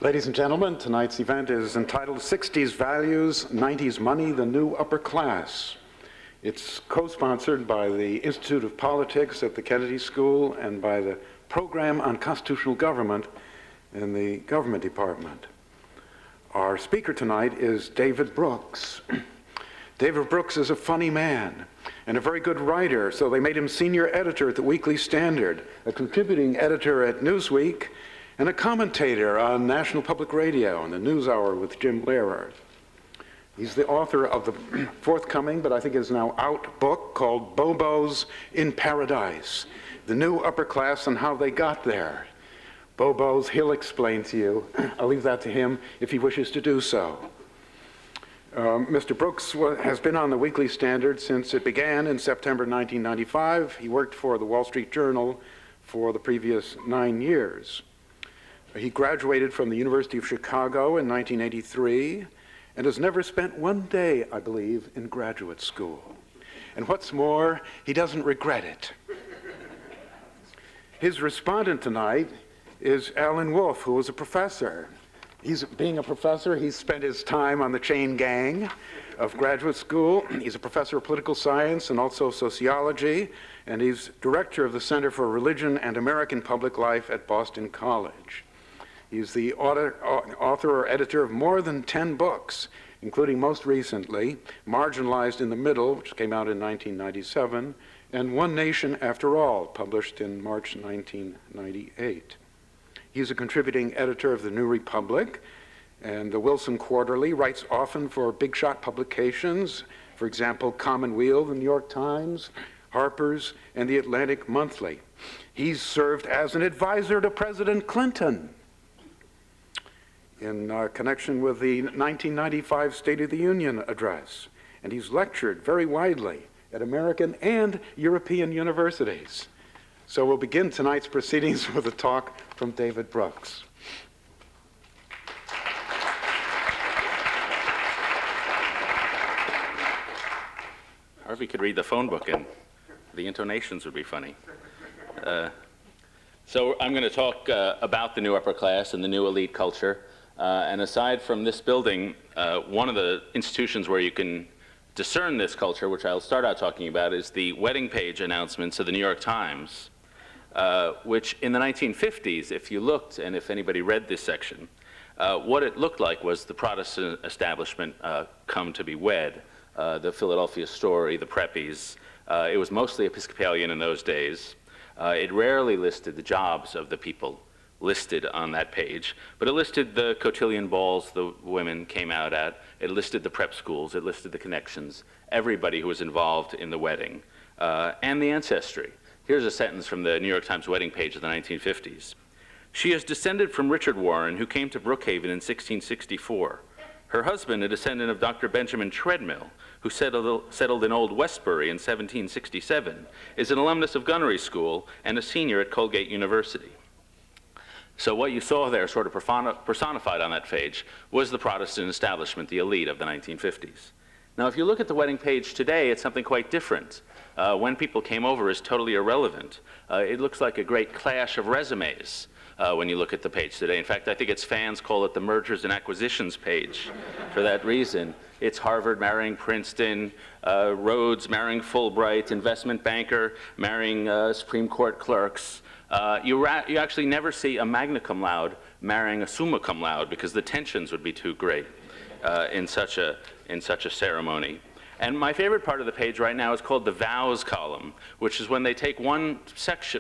Ladies and gentlemen, tonight's event is entitled 60s Values, 90s Money, the New Upper Class. It's co-sponsored by the Institute of Politics at the Kennedy School and by the Program on Constitutional Government in the Government Department. Our speaker tonight is David Brooks. David Brooks is a funny man and a very good writer, so they made him senior editor at the Weekly Standard, a contributing editor at Newsweek, and a commentator on National Public Radio and the NewsHour with Jim Lehrer. He's the author of the forthcoming, but I think is now out, book called Bobos in Paradise, the New Upper Class and How They Got There. Bobos, he'll explain to you. I'll leave that to him if he wishes to do so. Mr. Brooks has been on the Weekly Standard since it began in September 1995. He worked for the Wall Street Journal for the previous 9 years. He graduated from the University of Chicago in 1983 and has never spent one day, I believe, in graduate school. And what's more, he doesn't regret it. His respondent tonight is Alan Wolf, who was a professor. Being a professor, he's spent his time on the chain gang of graduate school. He's a professor of political science and also sociology, and he's director of the Center for Religion and American Public Life at Boston College. He's the author or editor of more than 10 books, including most recently, Marginalized in the Middle, which came out in 1997, and One Nation After All, published in March 1998. He's a contributing editor of the New Republic and the Wilson Quarterly, writes often for big shot publications, for example, Commonweal, the New York Times, Harper's, and the Atlantic Monthly. He's served as an advisor to President Clinton in connection with the 1995 State of the Union address, and he's lectured very widely at American and European universities. So we'll begin tonight's proceedings with a talk from David Brooks. Harvey could read the phone book and the intonations would be funny. So I'm going to talk about the new upper class and the new elite culture. And aside from this building, one of the institutions where you can discern this culture, which I'll start out talking about, is the wedding page announcements of the New York Times. Which in the 1950s, if you looked and if anybody read this section, what it looked like was the Protestant establishment come to be wed, the Philadelphia Story, the Preppies. It was mostly Episcopalian in those days. It rarely listed the jobs of the people listed on that page, but it listed the cotillion balls the women came out at, it listed the prep schools, it listed the connections, everybody who was involved in the wedding, and the ancestry. Here's a sentence from the New York Times wedding page of the 1950s. She is descended from Richard Warren, who came to Brookhaven in 1664. Her husband, a descendant of Dr. Benjamin Treadmill, who settled in Old Westbury in 1767, is an alumnus of Gunnery School and a senior at Colgate University. So what you saw there sort of personified on that page was the Protestant establishment, the elite of the 1950s. Now, if you look at the wedding page today, it's something quite different. When people came over is totally irrelevant. It looks like a great clash of resumes when you look at the page today. In fact, I think its fans call it the mergers and acquisitions page for that reason. It's Harvard marrying Princeton, Rhodes marrying Fulbright, investment banker marrying Supreme Court clerks. You actually never see a magna cum laude marrying a summa cum laude because the tensions would be too great in such a ceremony. And my favorite part of the page right now is called the vows column, which is when they take one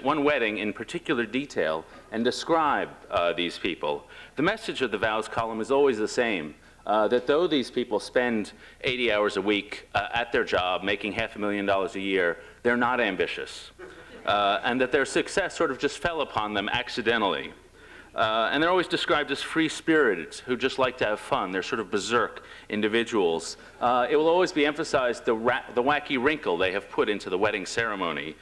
wedding in particular detail and describe these people. The message of the vows column is always the same, that though these people spend 80 hours a week at their job, making $500,000 a year, they're not ambitious. And that their success sort of just fell upon them accidentally. And they're always described as free-spirited, who just like to have fun. They're sort of berserk individuals. It will always be emphasized the wacky wrinkle they have put into the wedding ceremony.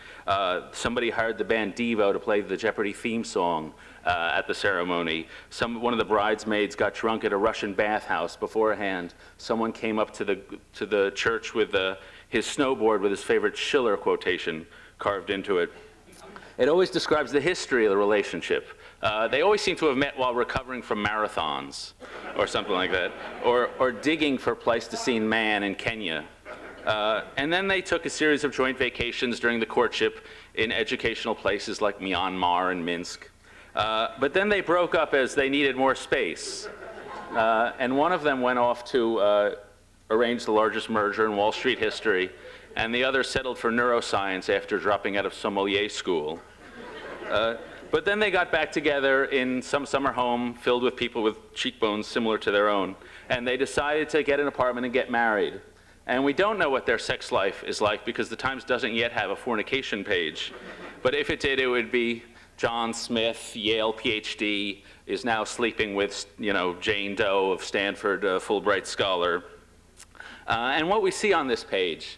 Somebody hired the band Devo to play the Jeopardy theme song at the ceremony. One of the bridesmaids got drunk at a Russian bathhouse beforehand. Someone came up to the church with his snowboard with his favorite Schiller quotation carved into it. It always describes the history of the relationship. They always seem to have met while recovering from marathons or something like that, or digging for Pleistocene man in Kenya. And then they took a series of joint vacations during the courtship in educational places like Myanmar and Minsk. But then they broke up as they needed more space. And one of them went off to arrange the largest merger in Wall Street history, and the other settled for neuroscience after dropping out of sommelier school. But then they got back together in some summer home filled with people with cheekbones similar to their own, and they decided to get an apartment and get married. And we don't know what their sex life is like because the Times doesn't yet have a fornication page. But if it did, it would be John Smith, Yale PhD, is now sleeping with, Jane Doe of Stanford, Fulbright scholar. And what we see on this page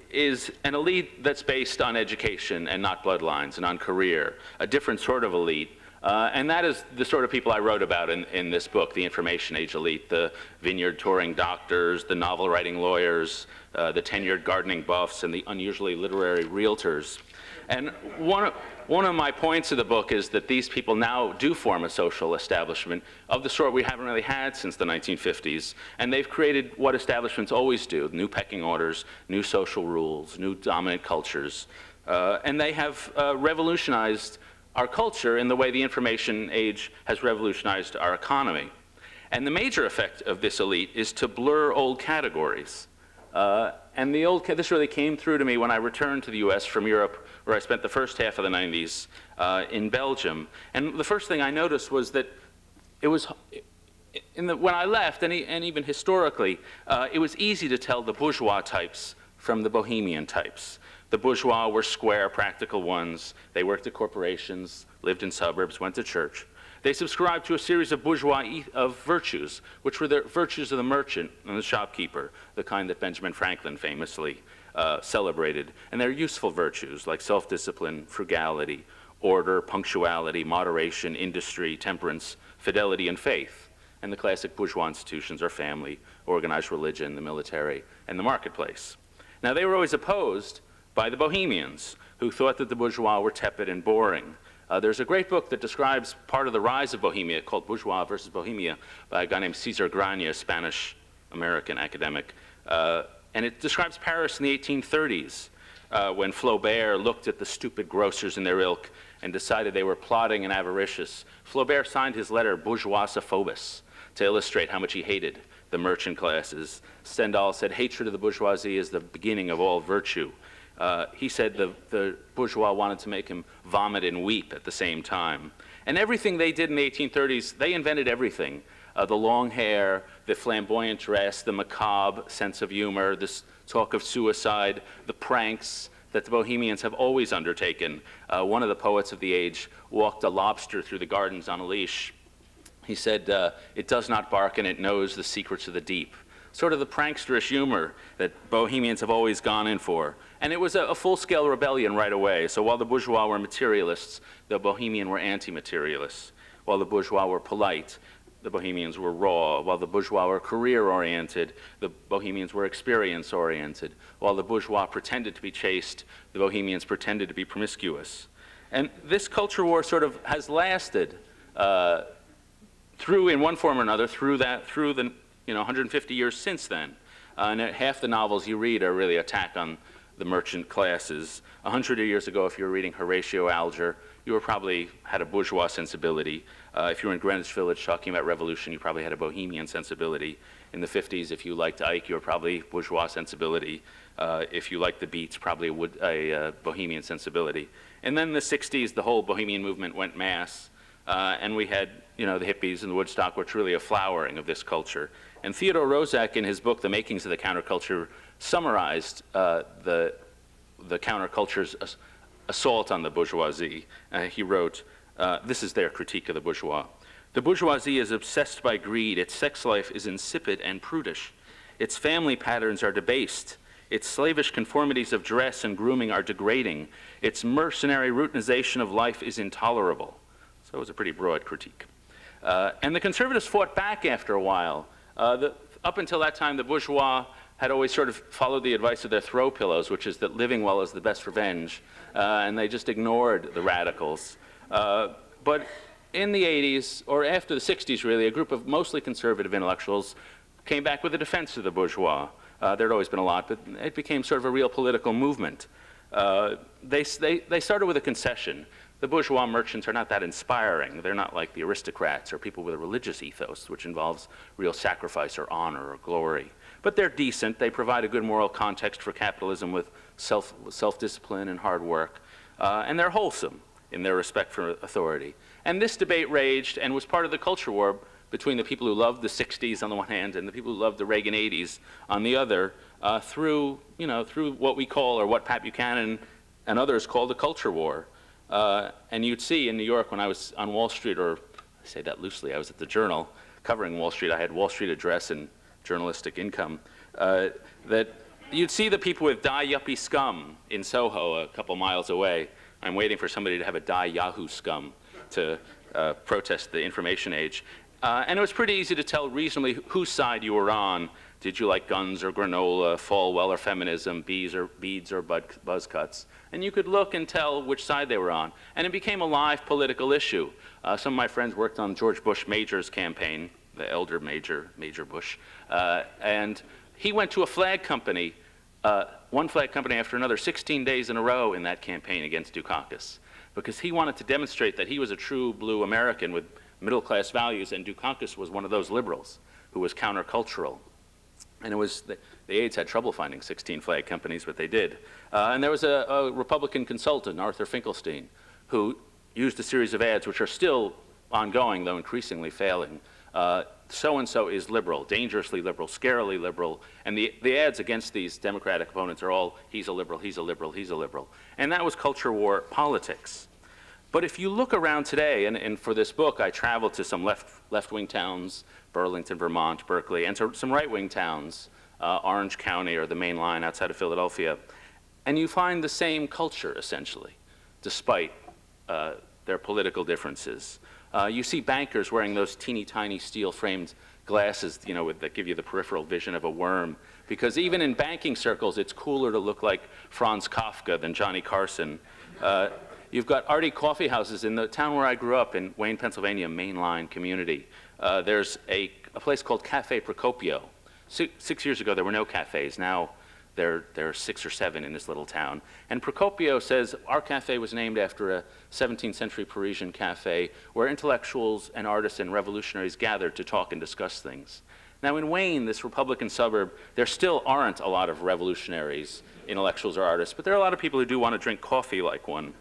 is an elite that's based on education and not bloodlines and on career, a different sort of elite. And that is the sort of people I wrote about in this book, the information age elite, the vineyard touring doctors, the novel writing lawyers, the tenured gardening buffs, and the unusually literary realtors. And one of my points of the book is that these people now do form a social establishment of the sort we haven't really had since the 1950s. And they've created what establishments always do, new pecking orders, new social rules, new dominant cultures. And they have revolutionized our culture in the way the information age has revolutionized our economy. And the major effect of this elite is to blur old categories. And this really came through to me when I returned to the US from Europe, where I spent the first half of the 90s in Belgium. And the first thing I noticed was that it was, when I left, and even historically, it was easy to tell the bourgeois types from the bohemian types. The bourgeois were square, practical ones. They worked at corporations, lived in suburbs, went to church. They subscribed to a series of bourgeois virtues, which were the virtues of the merchant and the shopkeeper, the kind that Benjamin Franklin famously celebrated. And they're useful virtues like self-discipline, frugality, order, punctuality, moderation, industry, temperance, fidelity, and faith. And the classic bourgeois institutions are family, organized religion, the military, and the marketplace. Now, they were always opposed by the Bohemians, who thought that the bourgeois were tepid and boring. There's a great book that describes part of the rise of Bohemia called Bourgeois versus Bohemia by a guy named Cesar Graña, a Spanish-American academic. And it describes Paris in the 1830s, when Flaubert looked at the stupid grocers in their ilk and decided they were plotting and avaricious. Flaubert signed his letter Bourgeoisophobus to illustrate how much he hated the merchant classes. Stendhal said, hatred of the bourgeoisie is the beginning of all virtue. He said the bourgeois wanted to make him vomit and weep at the same time. And everything they did in the 1830s, they invented everything. The long hair, the flamboyant dress, the macabre sense of humor, this talk of suicide, the pranks that the Bohemians have always undertaken. One of the poets of the age walked a lobster through the gardens on a leash. He said, it does not bark and it knows the secrets of the deep. Sort of the pranksterish humor that Bohemians have always gone in for. And it was a full-scale rebellion right away. So while the bourgeois were materialists, the Bohemians were anti-materialists. While the bourgeois were polite, the Bohemians were raw. While the bourgeois were career-oriented, the Bohemians were experience-oriented. While the bourgeois pretended to be chaste, the Bohemians pretended to be promiscuous. And this culture war sort of has lasted through, in one form or another, through the 150 years since then. And half the novels you read are really attack on the merchant classes. 100 years ago, if you were reading Horatio Alger, you were probably had a bourgeois sensibility. If you were in Greenwich Village talking about revolution, you probably had a bohemian sensibility. In the 50s, if you liked Ike, you were probably bourgeois sensibility. If you liked the Beats, probably a bohemian sensibility. And then in the 60s, the whole bohemian movement went mass. And we had, the hippies and the Woodstock, which really a flowering of this culture. And Theodore Roszak, in his book, The Makings of the Counterculture, summarized the counterculture's assault on the bourgeoisie. He wrote, this is their critique of the bourgeois. The bourgeoisie is obsessed by greed. Its sex life is insipid and prudish. Its family patterns are debased. Its slavish conformities of dress and grooming are degrading. Its mercenary routinization of life is intolerable. So it was a pretty broad critique. And the conservatives fought back after a while. Up until that time, the bourgeois had always sort of followed the advice of their throw pillows, which is that living well is the best revenge, and they just ignored the radicals. But in the 80s, or after the 60s really, a group of mostly conservative intellectuals came back with a defense of the bourgeois. There'd always been a lot, but it became sort of a real political movement. They started with a concession. The bourgeois merchants are not that inspiring. They're not like the aristocrats or people with a religious ethos, which involves real sacrifice or honor or glory. But they're decent. They provide a good moral context for capitalism with self-discipline and hard work. And they're wholesome in their respect for authority. And this debate raged and was part of the culture war between the people who loved the 60s on the one hand and the people who loved the Reagan 80s on the other, through what we call, or what Pat Buchanan and others call, the culture war. And you'd see in New York when I was on Wall Street, or I say that loosely, I was at the Journal covering Wall Street. I had Wall Street address and journalistic income. That you'd see the people with die yuppie scum in Soho a couple miles away. I'm waiting for somebody to have a die Yahoo scum to protest the information age. And it was pretty easy to tell reasonably whose side you were on. Did you like guns or granola, Falwell or feminism, beads or buzz cuts? And you could look and tell which side they were on. And it became a live political issue. Some of my friends worked on George Bush Major's campaign, the elder Major Bush. And he went to a flag company, one flag company after another, 16 days in a row in that campaign against Dukakis, because he wanted to demonstrate that he was a true blue American with middle-class values, and Dukakis was one of those liberals who was countercultural. And it was, the aides had trouble finding 16 flag companies, but they did. And there was a Republican consultant, Arthur Finkelstein, who used a series of ads which are still ongoing, though increasingly failing. So-and-so is liberal, dangerously liberal, scarily liberal. And the ads against these Democratic opponents are all, he's a liberal, he's a liberal, he's a liberal. And that was culture war politics. But if you look around today, and for this book, I traveled to some left-wing towns, Burlington, Vermont, Berkeley, and to some right-wing towns, Orange County or the Main Line outside of Philadelphia. And you find the same culture, essentially, despite their political differences. You see bankers wearing those teeny tiny steel-framed glasses, that give you the peripheral vision of a worm. Because even in banking circles, it's cooler to look like Franz Kafka than Johnny Carson. You've got arty coffee houses in the town where I grew up in Wayne, Pennsylvania, Main Line community. There's a place called Cafe Procopio. 6 years ago, there were no cafes. Now there are 6 or 7 in this little town. And Procopio says, our cafe was named after a 17th century Parisian cafe where intellectuals and artists and revolutionaries gathered to talk and discuss things. Now in Wayne, this Republican suburb, there still aren't a lot of revolutionaries, intellectuals or artists, but there are a lot of people who do want to drink coffee like one.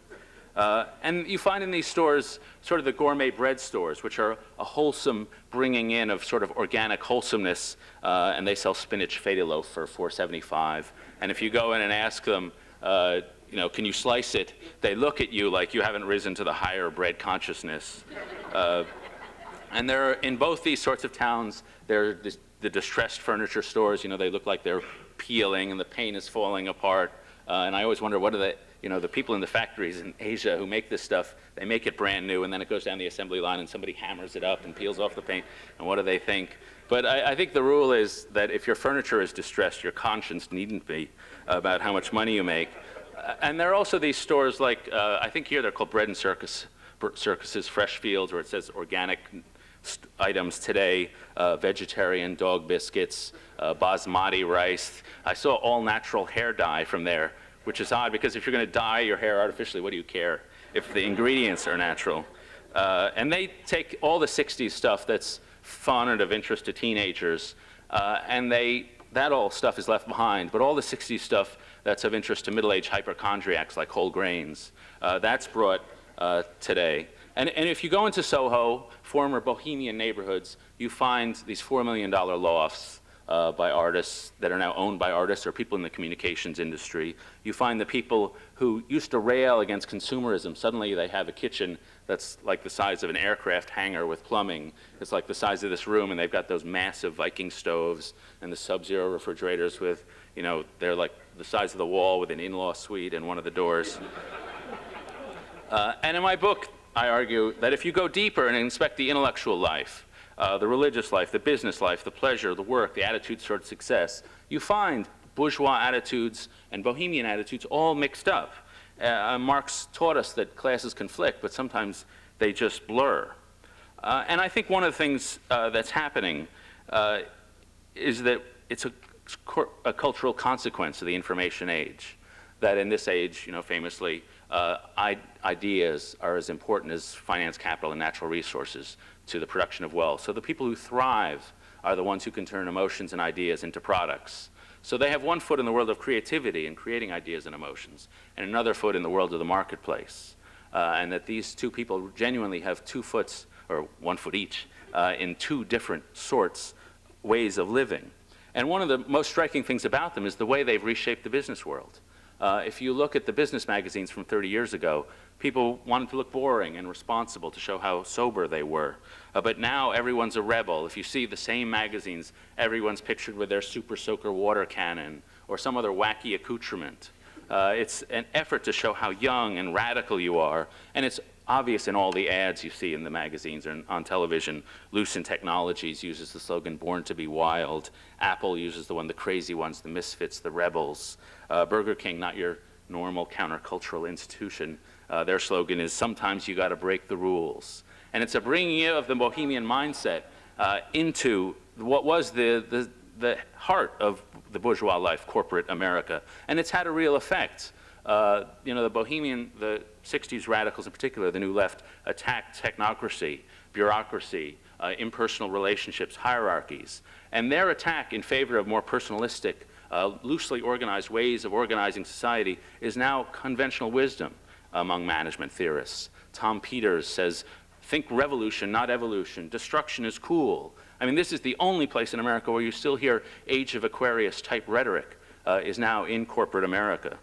And you find in these stores sort of the gourmet bread stores, which are a wholesome bringing in of sort of organic wholesomeness, and they sell spinach feta loaf for $4.75. And if you go in and ask them, can you slice it? They look at you like you haven't risen to the higher bread consciousness. And there are, in both these sorts of towns, there are the distressed furniture stores. They look like they're peeling and the paint is falling apart. And I always wonder, what are they? The people in the factories in Asia who make this stuff, they make it brand new, and then it goes down the assembly line, and somebody hammers it up and peels off the paint, and what do they think? But I think the rule is that if your furniture is distressed, your conscience needn't be about how much money you make. And there are also these stores like, I think here they're called Bread and Circuses, Fresh Fields, where it says organic items today, vegetarian dog biscuits, basmati rice. I saw all natural hair dye from there, which is odd because if you're going to dye your hair artificially, what do you care if the ingredients are natural? And they take all the 60s stuff that's fun and of interest to teenagers, and that all stuff is left behind, but all the 60s stuff that's of interest to middle-aged hypochondriacs like whole grains, that's brought today. And if you go into Soho, former Bohemian neighborhoods, you find these $4 million lofts by artists that are now owned by artists or people in the communications industry. You find the people who used to rail against consumerism. Suddenly they have a kitchen that's like the size of an aircraft hangar with plumbing. It's like the size of this room, and they've got those massive Viking stoves and the Sub-Zero refrigerators with, they're like the size of the wall with an in-law suite and one of the doors. And in my book, I argue that if you go deeper and inspect the intellectual life, the religious life, the business life, the pleasure, the work, the attitudes toward success, you find bourgeois attitudes and Bohemian attitudes all mixed up. Marx taught us that classes conflict, but sometimes they just blur. And I think one of the things that's happening is that it's a cultural consequence of the information age. That in this age, you know, famously, ideas are as important as finance, capital, and natural resources to the production of wealth. So the people who thrive are the ones who can turn emotions and ideas into products. So they have one foot in the world of creativity and creating ideas and emotions, and another foot in the world of the marketplace. And that these two people genuinely have 2 foot, or 1 foot each, in 2 different ways of living. And one of the most striking things about them is the way they've reshaped the business world. If you look at the business magazines from 30 years ago, people wanted to look boring and responsible to show how sober they were. But now everyone's a rebel. If you see the same magazines, everyone's pictured with their super soaker water cannon or some other wacky accoutrement. It's an effort to show how young and radical you are, and it's obvious in all the ads you see in the magazines and on television. Lucent Technologies uses the slogan, "Born to be Wild." Apple uses the crazy ones, the misfits, the rebels. Burger King, not your normal countercultural institution. Their slogan is, "Sometimes you got to break the rules." And it's a bringing of the Bohemian mindset into what was the heart of the bourgeois life, corporate America. And it's had a real effect. You know, the 60s radicals in particular, the New Left, attacked technocracy, bureaucracy, impersonal relationships, hierarchies. And their attack in favor of more personalistic, loosely organized ways of organizing society is now conventional wisdom among management theorists. Tom Peters says, "Think revolution, not evolution. Destruction is cool." I mean, this is the only place in America where you still hear Age of Aquarius type rhetoric is now in corporate America.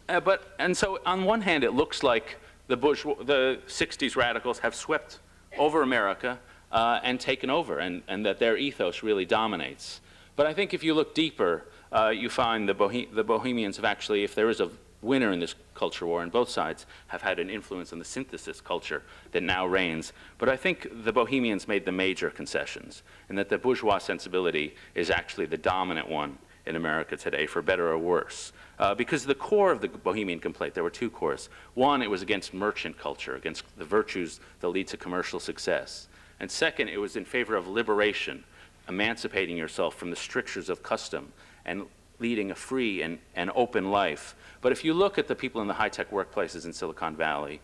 And so on one hand, it looks like the 60s radicals have swept over America and taken over, and that their ethos really dominates. But I think if you look deeper, you find the Bohemians have actually, if there is a winner in this culture war, and both sides have had an influence on the synthesis culture that now reigns. But I think the Bohemians made the major concessions, and that the bourgeois sensibility is actually the dominant one in America today, for better or worse. Because the core of the Bohemian complaint, there were 2 cores. One, it was against merchant culture, against the virtues that lead to commercial success. And second, it was in favor of liberation, emancipating yourself from the strictures of custom and leading a free and open life. But if you look at the people in the high-tech workplaces in Silicon Valley,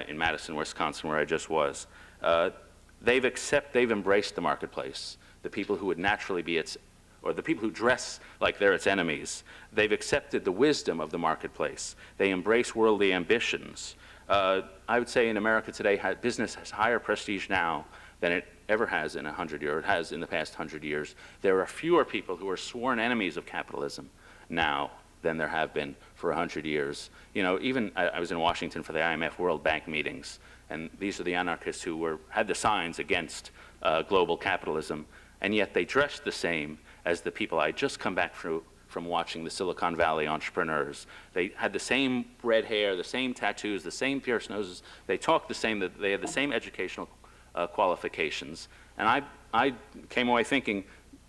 in Madison, Wisconsin, where I just was, they've embraced the marketplace. The people who would naturally be or the people who dress like they're its enemies, they've accepted the wisdom of the marketplace. They embrace worldly ambitions. I would say in America today, business has higher prestige now than it ever has in 100 years, or it has in the past 100 years. There are fewer people who are sworn enemies of capitalism now than there have been for 100 years. You know, even I was in Washington for the IMF World Bank meetings, and these are the anarchists who had the signs against global capitalism, and yet they dressed the same as the people I just come back from watching the Silicon Valley entrepreneurs. They had the same red hair, the same tattoos, the same pierced noses. They talked the same, they had the same educational qualifications. And I came away thinking,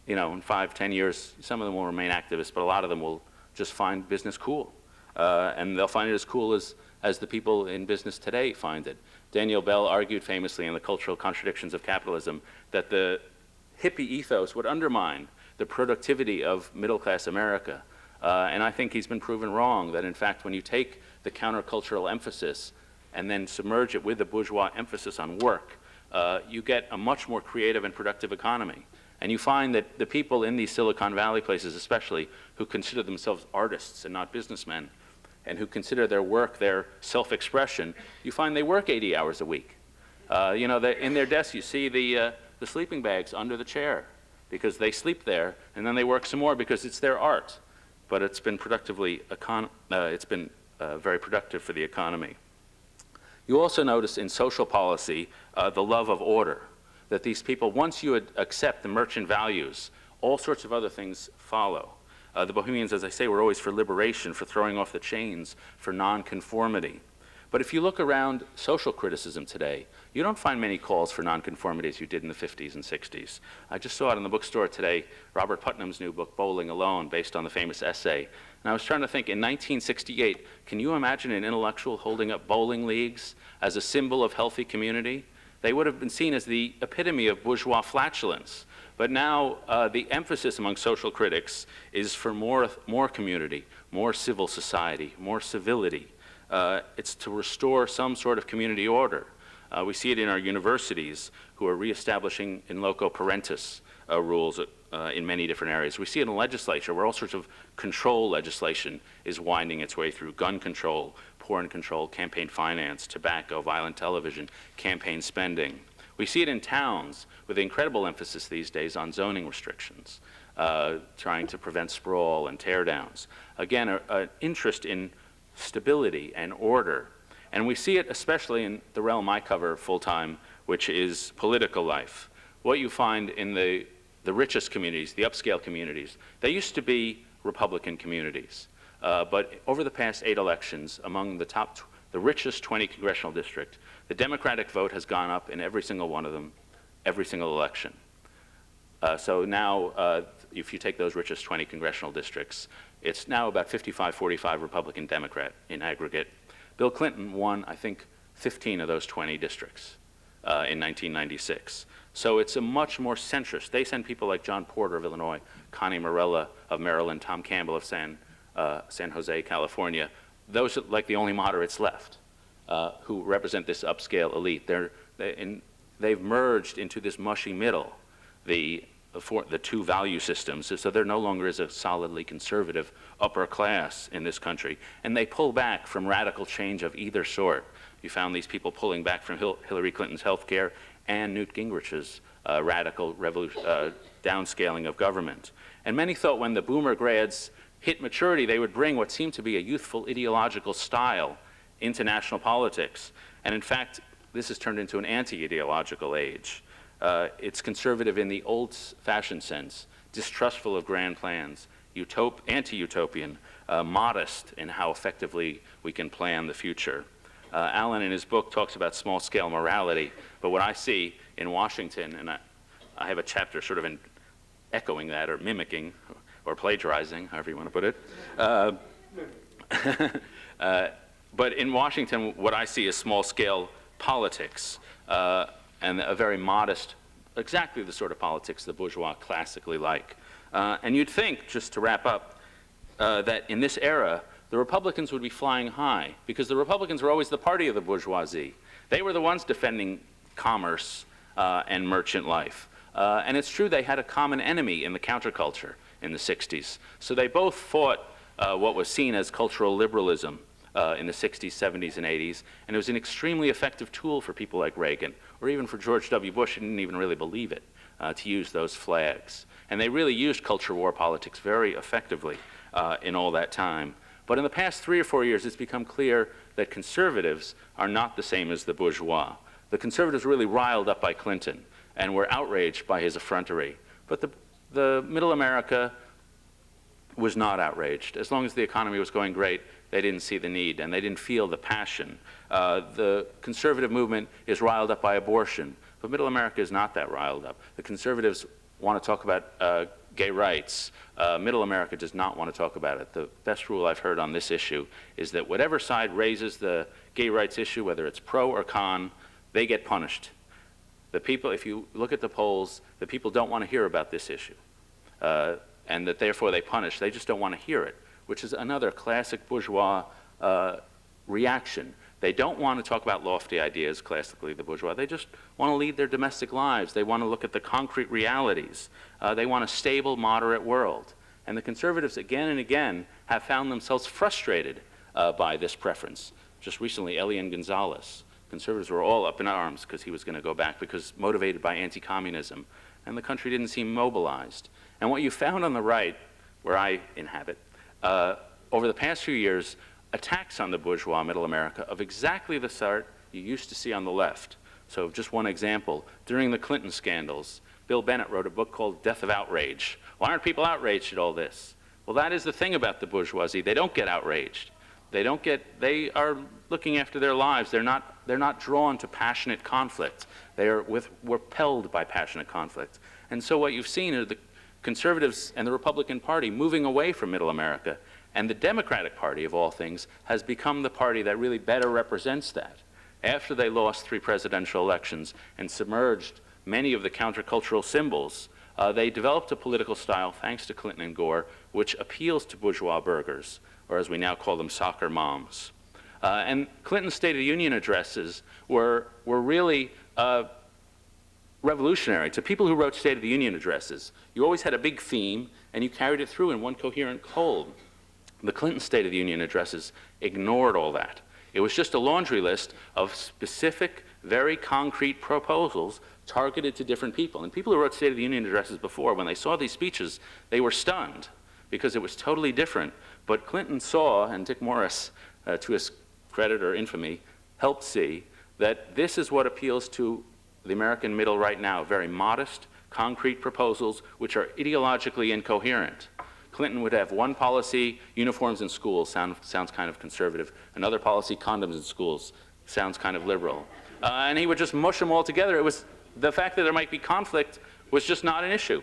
you know, in 5, 10 years, some of them will remain activists, but a lot of them will just find business cool. And they'll find it as cool as the people in business today find it. Daniel Bell argued famously in The Cultural Contradictions of Capitalism that the hippie ethos would undermine the productivity of middle-class America. And I think he's been proven wrong, that in fact when you take the countercultural emphasis and then submerge it with the bourgeois emphasis on work, you get a much more creative and productive economy. And you find that the people in these Silicon Valley places especially, who consider themselves artists and not businessmen, and who consider their work their self-expression, you find they work 80 hours a week. You know, in their desks you see the sleeping bags under the chair, because they sleep there, and then they work some more because it's their art. But it's been very productive for the economy. You also notice in social policy the love of order, that these people, once you accept the merchant values, all sorts of other things follow. The Bohemians, as I say, were always for liberation, for throwing off the chains, for nonconformity. But if you look around social criticism today, you don't find many calls for nonconformity as you did in the 50s and 60s. I just saw it in the bookstore today, Robert Putnam's new book, Bowling Alone, based on the famous essay. And I was trying to think, in 1968, can you imagine an intellectual holding up bowling leagues as a symbol of healthy community? They would have been seen as the epitome of bourgeois flatulence. But now the emphasis among social critics is for more community, more civil society, more civility. It's to restore some sort of community order. We see it in our universities, who are reestablishing in loco parentis rules in many different areas. We see it in the legislature, where all sorts of control legislation is winding its way through: gun control, porn control, campaign finance, tobacco, violent television, campaign spending. We see it in towns with incredible emphasis these days on zoning restrictions, trying to prevent sprawl and teardowns. Again, an interest in stability and order. And we see it especially in the realm I cover full-time, which is political life. What you find in the richest communities, the upscale communities, they used to be Republican communities. But over the past 8 elections, among the richest 20 congressional districts, the Democratic vote has gone up in every single one of them, every single election. So now, if you take those richest 20 congressional districts, it's now about 55-45 Republican-Democrat in aggregate. Bill Clinton won, I think, 15 of those 20 districts in 1996. So it's a much more centrist. They send people like John Porter of Illinois, Connie Morella of Maryland, Tom Campbell of San Jose, California. Those are like the only moderates left who represent this upscale elite. They've merged into this mushy middle, the two value systems, so there no longer is a solidly conservative upper class in this country. And they pull back from radical change of either sort. You found these people pulling back from Hillary Clinton's health care and Newt Gingrich's radical downscaling of government. And many thought when the boomer grads hit maturity, they would bring what seemed to be a youthful ideological style into national politics. And in fact, this has turned into an anti-ideological age. It's conservative in the old-fashioned sense, distrustful of grand plans, anti-utopian, modest in how effectively we can plan the future. Alan, in his book, talks about small-scale morality, but what I see in Washington, and I have a chapter sort of echoing that, or mimicking, or plagiarizing, however you want to put it. But in Washington, what I see is small-scale politics, and a very modest, exactly the sort of politics the bourgeois classically like. And you'd think, just to wrap up, that in this era, the Republicans would be flying high, because the Republicans were always the party of the bourgeoisie. They were the ones defending commerce and merchant life. And it's true they had a common enemy in the counterculture in the 60s. So they both fought what was seen as cultural liberalism in the 60s, 70s, and 80s, and it was an extremely effective tool for people like Reagan, or even for George W. Bush, who didn't even really believe it, to use those flags. And they really used culture war politics very effectively in all that time. But in the past 3 or 4 years, it's become clear that conservatives are not the same as the bourgeois. The conservatives were really riled up by Clinton and were outraged by his effrontery. But the middle America was not outraged. As long as the economy was going great, they didn't see the need, and they didn't feel the passion. The conservative movement is riled up by abortion, but middle America is not that riled up. The conservatives want to talk about gay rights. Middle America does not want to talk about it. The best rule I've heard on this issue is that whatever side raises the gay rights issue, whether it's pro or con, they get punished. The people, if you look at the polls, the people don't want to hear about this issue, and that therefore they punish. They just don't want to hear it, which is another classic bourgeois reaction. They don't want to talk about lofty ideas, classically the bourgeois. They just want to lead their domestic lives. They want to look at the concrete realities. They want a stable, moderate world. And the conservatives, again and again, have found themselves frustrated by this preference. Just recently, Elian Gonzalez. Conservatives were all up in arms because he was going to go back, because motivated by anti-communism. And the country didn't seem mobilized. And what you found on the right, where I inhabit, over the past few years, attacks on the bourgeois middle America of exactly the sort you used to see on the left. So just one example, during the Clinton scandals, Bill Bennett wrote a book called Death of Outrage. Why aren't people outraged at all this? Well, that is the thing about the bourgeoisie. They don't get outraged. They are looking after their lives. They're not drawn to passionate conflict. They are repelled by passionate conflict. And so what you've seen are the conservatives and the Republican Party moving away from middle America. And the Democratic Party, of all things, has become the party that really better represents that. After they lost 3 presidential elections and submerged many of the countercultural symbols, they developed a political style, thanks to Clinton and Gore, which appeals to bourgeois burghers, or as we now call them, soccer moms. And Clinton's State of the Union addresses were really revolutionary. To people who wrote State of the Union addresses, you always had a big theme, and you carried it through in one coherent whole. The Clinton State of the Union addresses ignored all that. It was just a laundry list of specific, very concrete proposals targeted to different people. And people who wrote State of the Union addresses before, when they saw these speeches, they were stunned because it was totally different. But Clinton saw, and Dick Morris, to his credit or infamy, helped see that this is what appeals to the American middle right now, very modest, concrete proposals which are ideologically incoherent. Clinton would have one policy, uniforms in schools, sounds kind of conservative. Another policy, condoms in schools, sounds kind of liberal. And he would just mush them all together. It was, the fact that there might be conflict was just not an issue.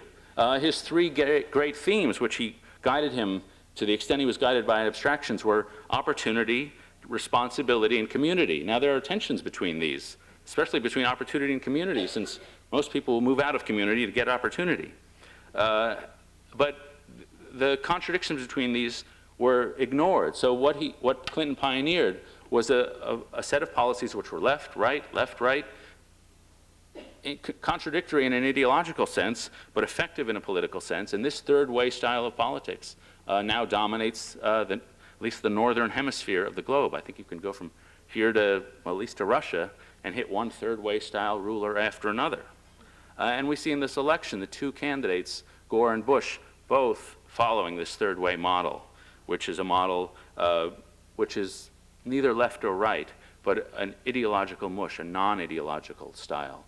His 3 great themes, which he guided him to the extent he was guided by abstractions, were opportunity, responsibility, and community. Now there are tensions between these, especially between opportunity and community, since most people will move out of community to get opportunity. But the contradictions between these were ignored. So what Clinton pioneered was a set of policies which were left, right, contradictory in an ideological sense, but effective in a political sense. And this third way style of politics now dominates at least the northern hemisphere of the globe. I think you can go from here to, well, at least to Russia, and hit one third way style ruler after another. And we see in this election the 2 candidates, Gore and Bush, both following this third way model, which is a model which is neither left or right, but an ideological mush, a non-ideological style.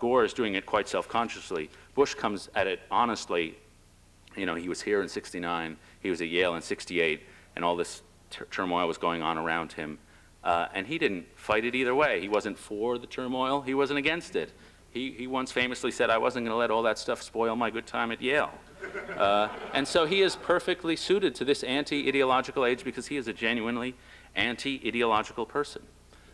Gore is doing it quite self-consciously. Bush comes at it honestly. You know, he was here in '69, he was at Yale in '68, and all this turmoil was going on around him. And he didn't fight it either way. He wasn't for the turmoil, he wasn't against it. He once famously said, I wasn't going to let all that stuff spoil my good time at Yale. And so he is perfectly suited to this anti-ideological age because he is a genuinely anti-ideological person.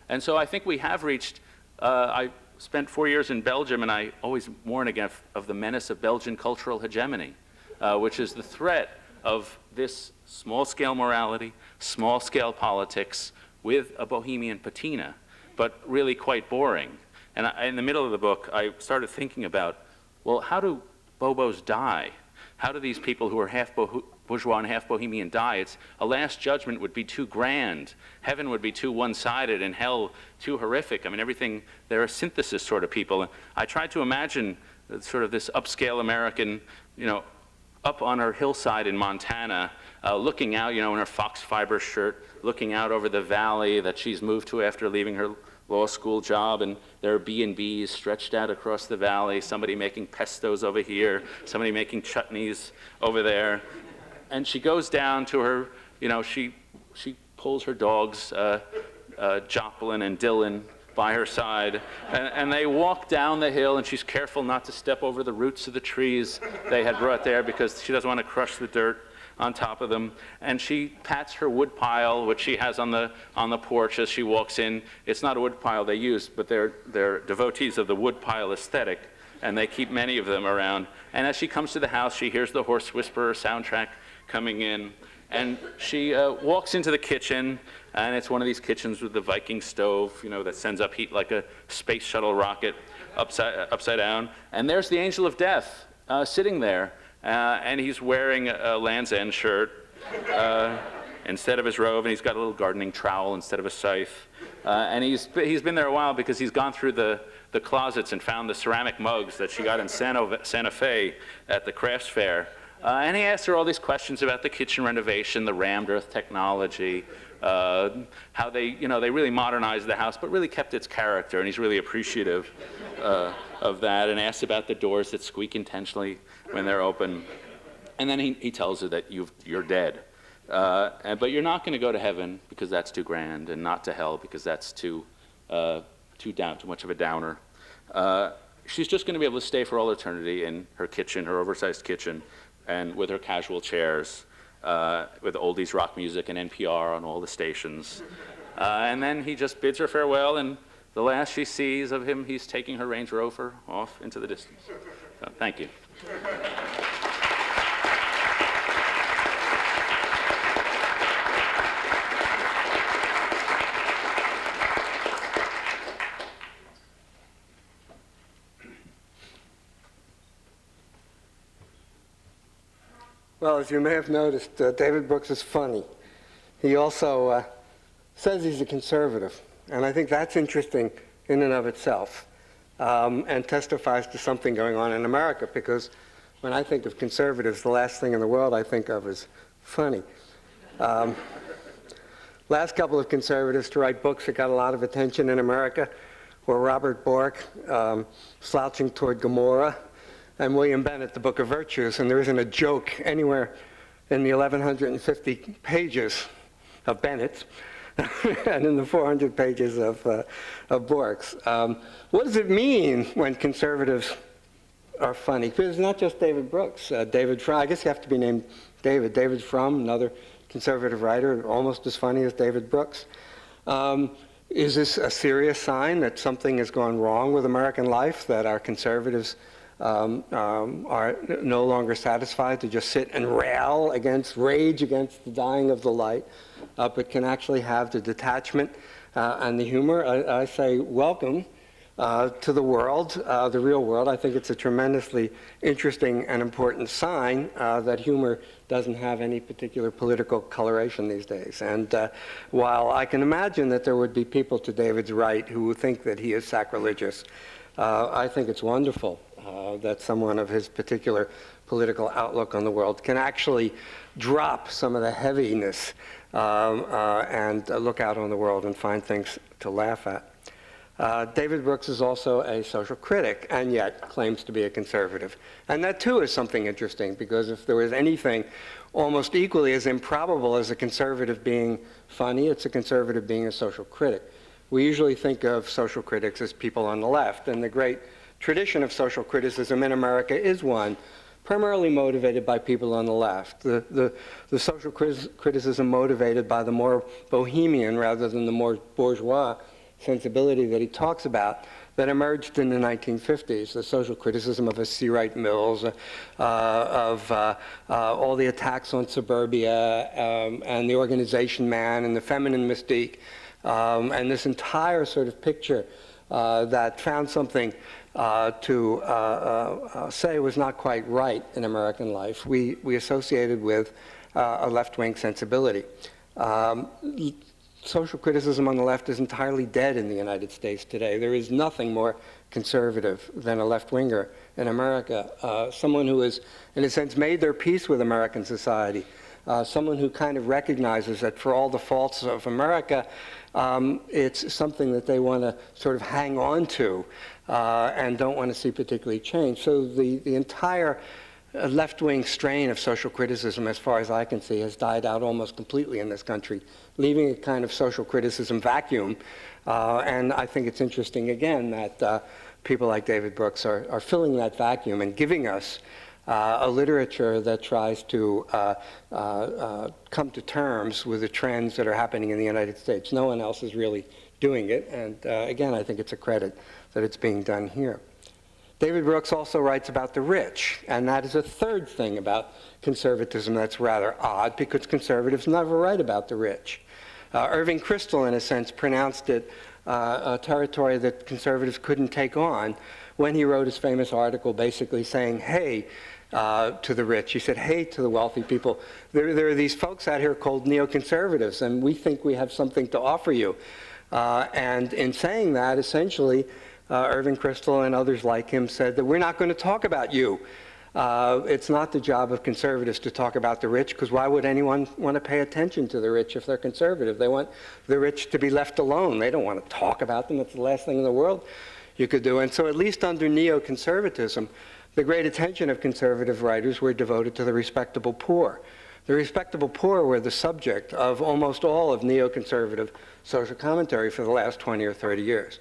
And so I think we have reached, I spent 4 years in Belgium, and I always warn again of the menace of Belgian cultural hegemony, which is the threat of this small-scale morality, small-scale politics with a Bohemian patina, but really quite boring. And in the middle of the book, I started thinking about, well, how do Bobos die? How do these people who are half bourgeois and half Bohemian die? It's a last judgment would be too grand. Heaven would be too one-sided and hell too horrific. I mean, everything, they're a synthesis sort of people. And I tried to imagine sort of this upscale American, you know, up on her hillside in Montana, looking out, you know, in her fox fiber shirt, looking out over the valley that she's moved to after leaving her law school job, and there are B&Bs stretched out across the valley, somebody making pestos over here, somebody making chutneys over there. And she goes down to her, you know, she pulls her dogs, Joplin and Dylan, by her side, and they walk down the hill, and she's careful not to step over the roots of the trees they had brought there because she doesn't want to crush the dirt on top of them. And she pats her wood pile, which she has on the porch as she walks in. It's not a wood pile they use, but they're devotees of the wood pile aesthetic, and they keep many of them around. And as she comes to the house, she hears the Horse Whisperer soundtrack coming in, and she walks into the kitchen, and it's one of these kitchens with the Viking stove, you know, that sends up heat like a space shuttle rocket upside down. And there's the Angel of Death sitting there. And he's wearing a Land's End shirt instead of his robe, and he's got a little gardening trowel instead of a scythe. And he's been there a while because he's gone through the closets and found the ceramic mugs that she got in Santa Fe at the crafts fair. And he asked her all these questions about the kitchen renovation, the rammed earth technology, how they really modernized the house, but really kept its character, and he's really appreciative of that, and asks about the doors that squeak intentionally when they're open. And then he tells her that you're dead. But you're not going to go to heaven because that's too grand, and not to hell because that's too much of a downer. She's just going to be able to stay for all eternity in her kitchen, her oversized kitchen, and with her casual chairs, with oldies rock music and NPR on all the stations. And then he just bids her farewell, and the last she sees of him, he's taking her Range Rover off into the distance. So, thank you. Well, as you may have noticed, David Brooks is funny. He also says he's a conservative, and I think that's interesting in and of itself, and testifies to something going on in America, because when I think of conservatives, the last thing in the world I think of is funny. Last couple of conservatives to write books that got a lot of attention in America were Robert Bork, Slouching Toward Gomorrah, and William Bennett, The Book of Virtues, and there isn't a joke anywhere in the 1,150 pages of Bennett's and in the 400 pages of Bork's. What does it mean when conservatives are funny? Because it's not just David Brooks. David Frum, I guess you have to be named David. David Frum, another conservative writer, almost as funny as David Brooks. Is this a serious sign that something has gone wrong with American life, that our conservatives are no longer satisfied to just sit and rage against the dying of the light, but can actually have the detachment and the humor? I say welcome to the world, the real world. I think it's a tremendously interesting and important sign that humor doesn't have any particular political coloration these days. And while I can imagine that there would be people to David's right who would think that he is sacrilegious, I think it's wonderful that someone of his particular political outlook on the world can actually drop some of the heaviness and look out on the world and find things to laugh at. David Brooks is also a social critic and yet claims to be a conservative. And that too is something interesting, because if there was anything almost equally as improbable as a conservative being funny, it's a conservative being a social critic. We usually think of social critics as people on the left, and the great tradition of social criticism in America is one primarily motivated by people on the left. The social criticism motivated by the more Bohemian rather than the more Bourgeois sensibility that he talks about that emerged in the 1950s, the social criticism of C. Wright Mills, of all the attacks on suburbia, and the organization man and the feminine mystique, and this entire sort of picture that found something to say was not quite right in American life. We associated with a left-wing sensibility. Social criticism on the left is entirely dead in the United States today. There is nothing more conservative than a left-winger in America. Someone who has, in a sense, made their peace with American society. Someone who kind of recognizes that for all the faults of America, it's something that they want to sort of hang on to and don't want to see particularly change. So the entire left-wing strain of social criticism, as far as I can see, has died out almost completely in this country, leaving a kind of social criticism vacuum. And I think it's interesting, again, that people like David Brooks are filling that vacuum and giving us a literature that tries to come to terms with the trends that are happening in the United States. No one else is really doing it, and again, I think it's a credit that it's being done here. David Brooks also writes about the rich, and that is a third thing about conservatism that's rather odd, because conservatives never write about the rich. Irving Kristol, in a sense, pronounced it a territory that conservatives couldn't take on when he wrote his famous article basically saying, hey, to the rich. He said, hey, to the wealthy people. There are these folks out here called neoconservatives, and we think we have something to offer you. And in saying that, essentially, Irving Kristol and others like him said that we're not going to talk about you. It's not the job of conservatives to talk about the rich, because why would anyone want to pay attention to the rich if they're conservative? They want the rich to be left alone. They don't want to talk about them. It's the last thing in the world you could do. And so at least under neoconservatism, the great attention of conservative writers were devoted to the respectable poor, The respectable poor were the subject of almost all of neoconservative social commentary for the last 20 or 30 years.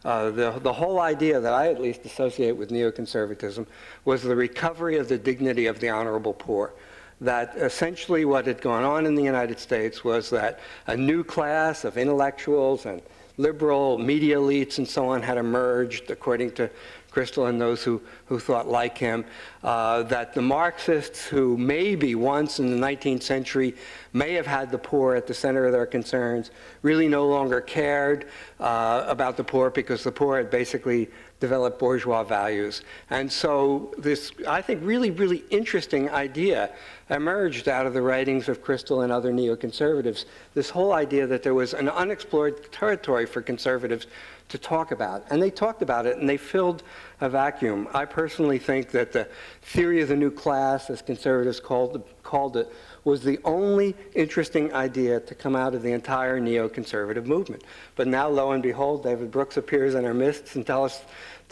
The whole idea that I at least associate with neoconservatism was the recovery of the dignity of the honorable poor. That essentially what had gone on in the United States was that a new class of intellectuals and liberal media elites and so on had emerged, according to Crystal and those who thought like him, that the Marxists, who maybe once in the 19th century may have had the poor at the center of their concerns, really no longer cared about the poor because the poor had basically developed bourgeois values. And so this, I think, really, really interesting idea emerged out of the writings of Crystal and other neoconservatives, this whole idea that there was an unexplored territory for conservatives to talk about. And they talked about it, and they filled a vacuum. I personally think that the theory of the new class, as conservatives called it, was the only interesting idea to come out of the entire neoconservative movement. But now, lo and behold, David Brooks appears in our midst and tells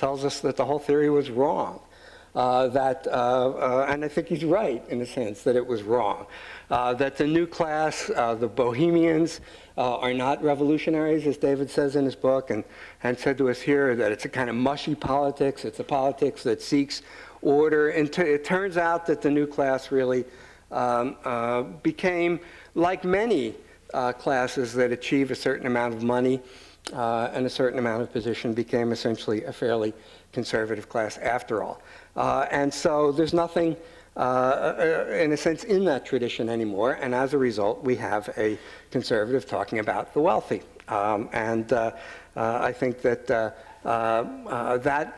us that the whole theory was wrong. And I think he's right, in a sense, that it was wrong. That the new class, the Bohemians, are not revolutionaries, as David says in his book, and said to us here that it's a kind of mushy politics. It's a politics that seeks order. And it turns out that the new class really became, like many classes that achieve a certain amount of money and a certain amount of position, became essentially a fairly conservative class after all. And so there's nothing, in a sense, in that tradition anymore. And as a result, we have a conservative talking about the wealthy. I think that that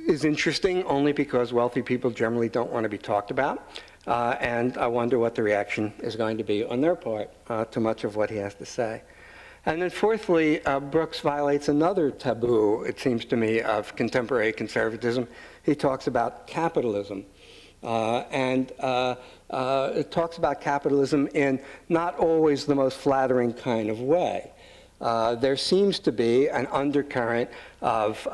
is interesting only because wealthy people generally don't want to be talked about. And I wonder what the reaction is going to be on their part to much of what he has to say. And then fourthly, Brooks violates another taboo, it seems to me, of contemporary conservatism. He talks about capitalism. It talks about capitalism in not always the most flattering kind of way. There seems to be an undercurrent of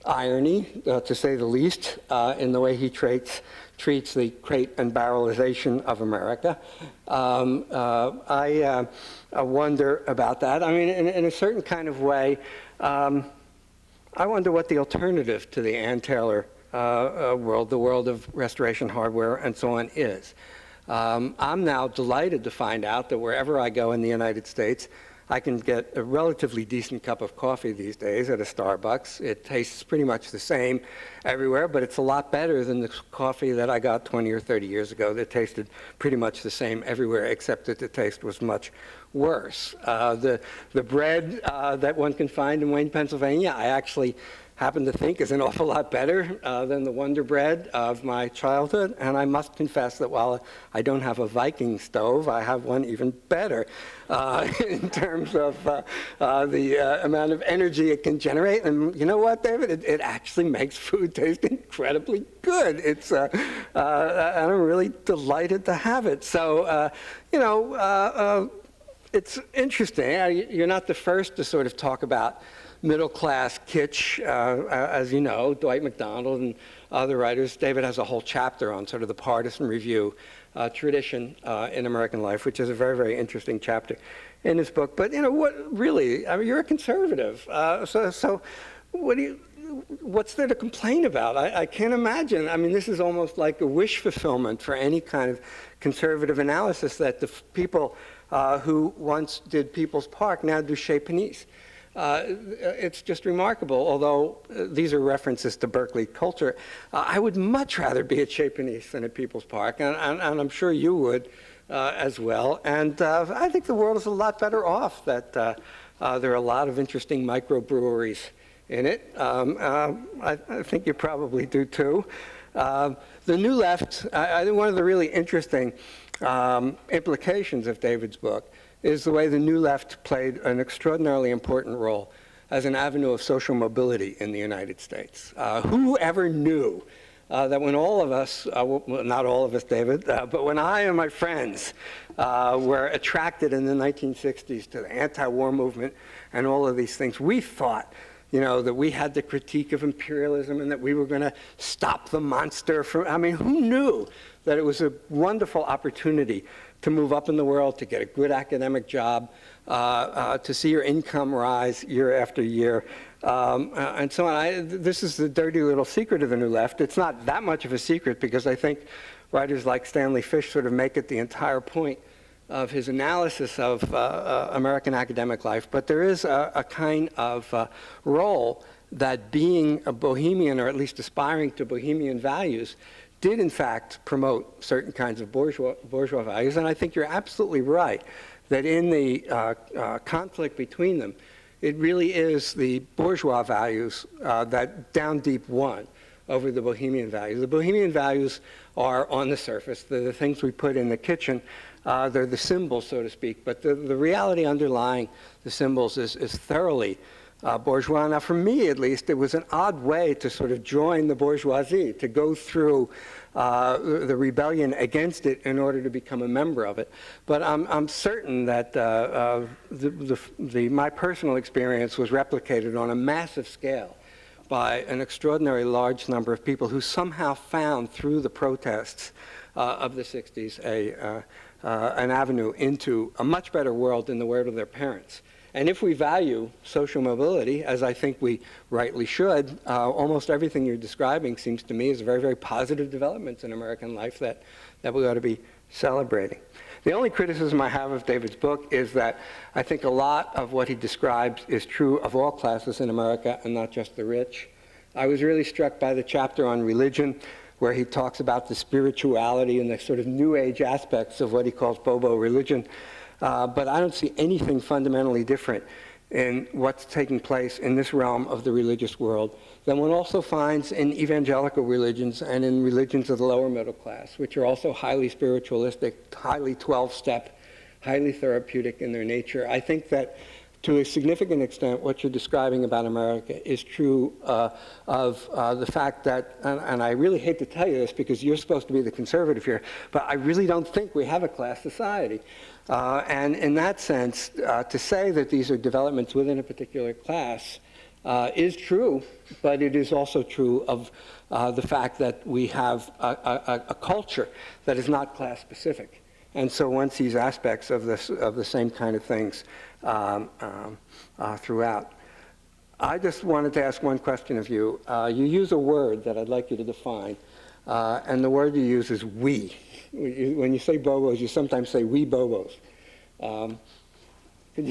irony, to say the least, in the way he treats the crate and barrelization of America. I wonder about that. I mean, in a certain kind of way, I wonder what the alternative to the Ann Taylor world, the world of restoration hardware and so on, is. I'm now delighted to find out that wherever I go in the United States, I can get a relatively decent cup of coffee these days at a Starbucks. It tastes pretty much the same everywhere, but it's a lot better than the coffee that I got 20 or 30 years ago that tasted pretty much the same everywhere, except that the taste was much worse. The bread that one can find in Wayne, Pennsylvania, I actually happen to think is an awful lot better than the Wonder Bread of my childhood. And I must confess that while I don't have a Viking stove, I have one even better in terms of the amount of energy it can generate. And you know what, David? It actually makes food taste incredibly good. It's, and I'm really delighted to have it. So, it's interesting. You're not the first to sort of talk about middle-class kitsch, as you know, Dwight MacDonald and other writers. David has a whole chapter on sort of the partisan review tradition in American life, which is a very, very interesting chapter in his book. But, what really, I mean, you're a conservative. So what's there to complain about? I can't imagine. I mean, this is almost like a wish fulfillment for any kind of conservative analysis that the people who once did People's Park now do Chez Panisse. It's just remarkable, although these are references to Berkeley culture. I would much rather be at Chez Panisse than at People's Park, and I'm sure you would as well. And I think the world is a lot better off that there are a lot of interesting microbreweries in it. I think you probably do too. The New Left, I think one of the really interesting implications of David's book is the way the New Left played an extraordinarily important role as an avenue of social mobility in the United States. Who ever knew that when all of us, well, not all of us, David, but when I and my friends were attracted in the 1960s to the anti-war movement and all of these things, we thought that we had the critique of imperialism and that we were going to stop the monster from, I mean, who knew that it was a wonderful opportunity to move up in the world, to get a good academic job, to see your income rise year after year, and so on. This is the dirty little secret of the New Left. It's not that much of a secret because I think writers like Stanley Fish sort of make it the entire point of his analysis of American academic life. But there is a kind of role that being a Bohemian, or at least aspiring to Bohemian values, did in fact promote certain kinds of bourgeois values. And I think you're absolutely right that in the conflict between them, it really is the bourgeois values that down deep won over the Bohemian values. The Bohemian values are on the surface. They're the things we put in the kitchen. They're the symbols, so to speak. But the reality underlying the symbols is thoroughly bourgeois. Now, for me, at least, it was an odd way to sort of join the bourgeoisie, to go through the rebellion against it in order to become a member of it. But I'm certain that my personal experience was replicated on a massive scale by an extraordinarily large number of people who somehow found through the protests of the 60s an avenue into a much better world than the world of their parents. And if we value social mobility, as I think we rightly should, almost everything you're describing seems to me is very, very positive developments in American life that we ought to be celebrating. The only criticism I have of David's book is that I think a lot of what he describes is true of all classes in America and not just the rich. I was really struck by the chapter on religion, where he talks about the spirituality and the sort of New Age aspects of what he calls Bobo religion. But I don't see anything fundamentally different in what's taking place in this realm of the religious world than one also finds in evangelical religions and in religions of the lower middle class, which are also highly spiritualistic, highly 12-step, highly therapeutic in their nature. I think that to a significant extent, what you're describing about America is true of the fact that, and I really hate to tell you this because you're supposed to be the conservative here, but I really don't think we have a class society. And in that sense, to say that these are developments within a particular class is true, but it is also true of the fact that we have a culture that is not class specific. And so one sees aspects of the same kind of things throughout. I just wanted to ask one question of you. You use a word that I'd like you to define, and the word you use is we. When you say bobos, you sometimes say we bobos. Could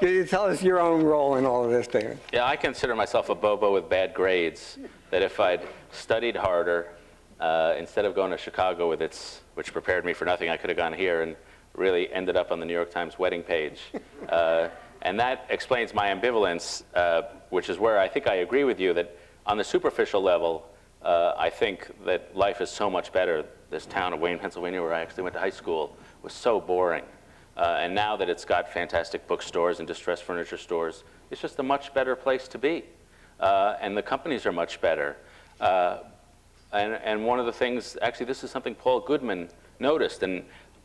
you tell us your own role in all of this, David? Yeah, I consider myself a bobo with bad grades, that if I'd studied harder, instead of going to Chicago which prepared me for nothing, I could have gone here and really ended up on the New York Times wedding page. And that explains my ambivalence, which is where I think I agree with you that on the superficial level, I think that life is so much better. This town of Wayne, Pennsylvania, where I actually went to high school, was so boring. And now that it's got fantastic bookstores and distressed furniture stores, it's just a much better place to be. And the companies are much better. And one of the things, actually this is something Paul Goodman noticed, and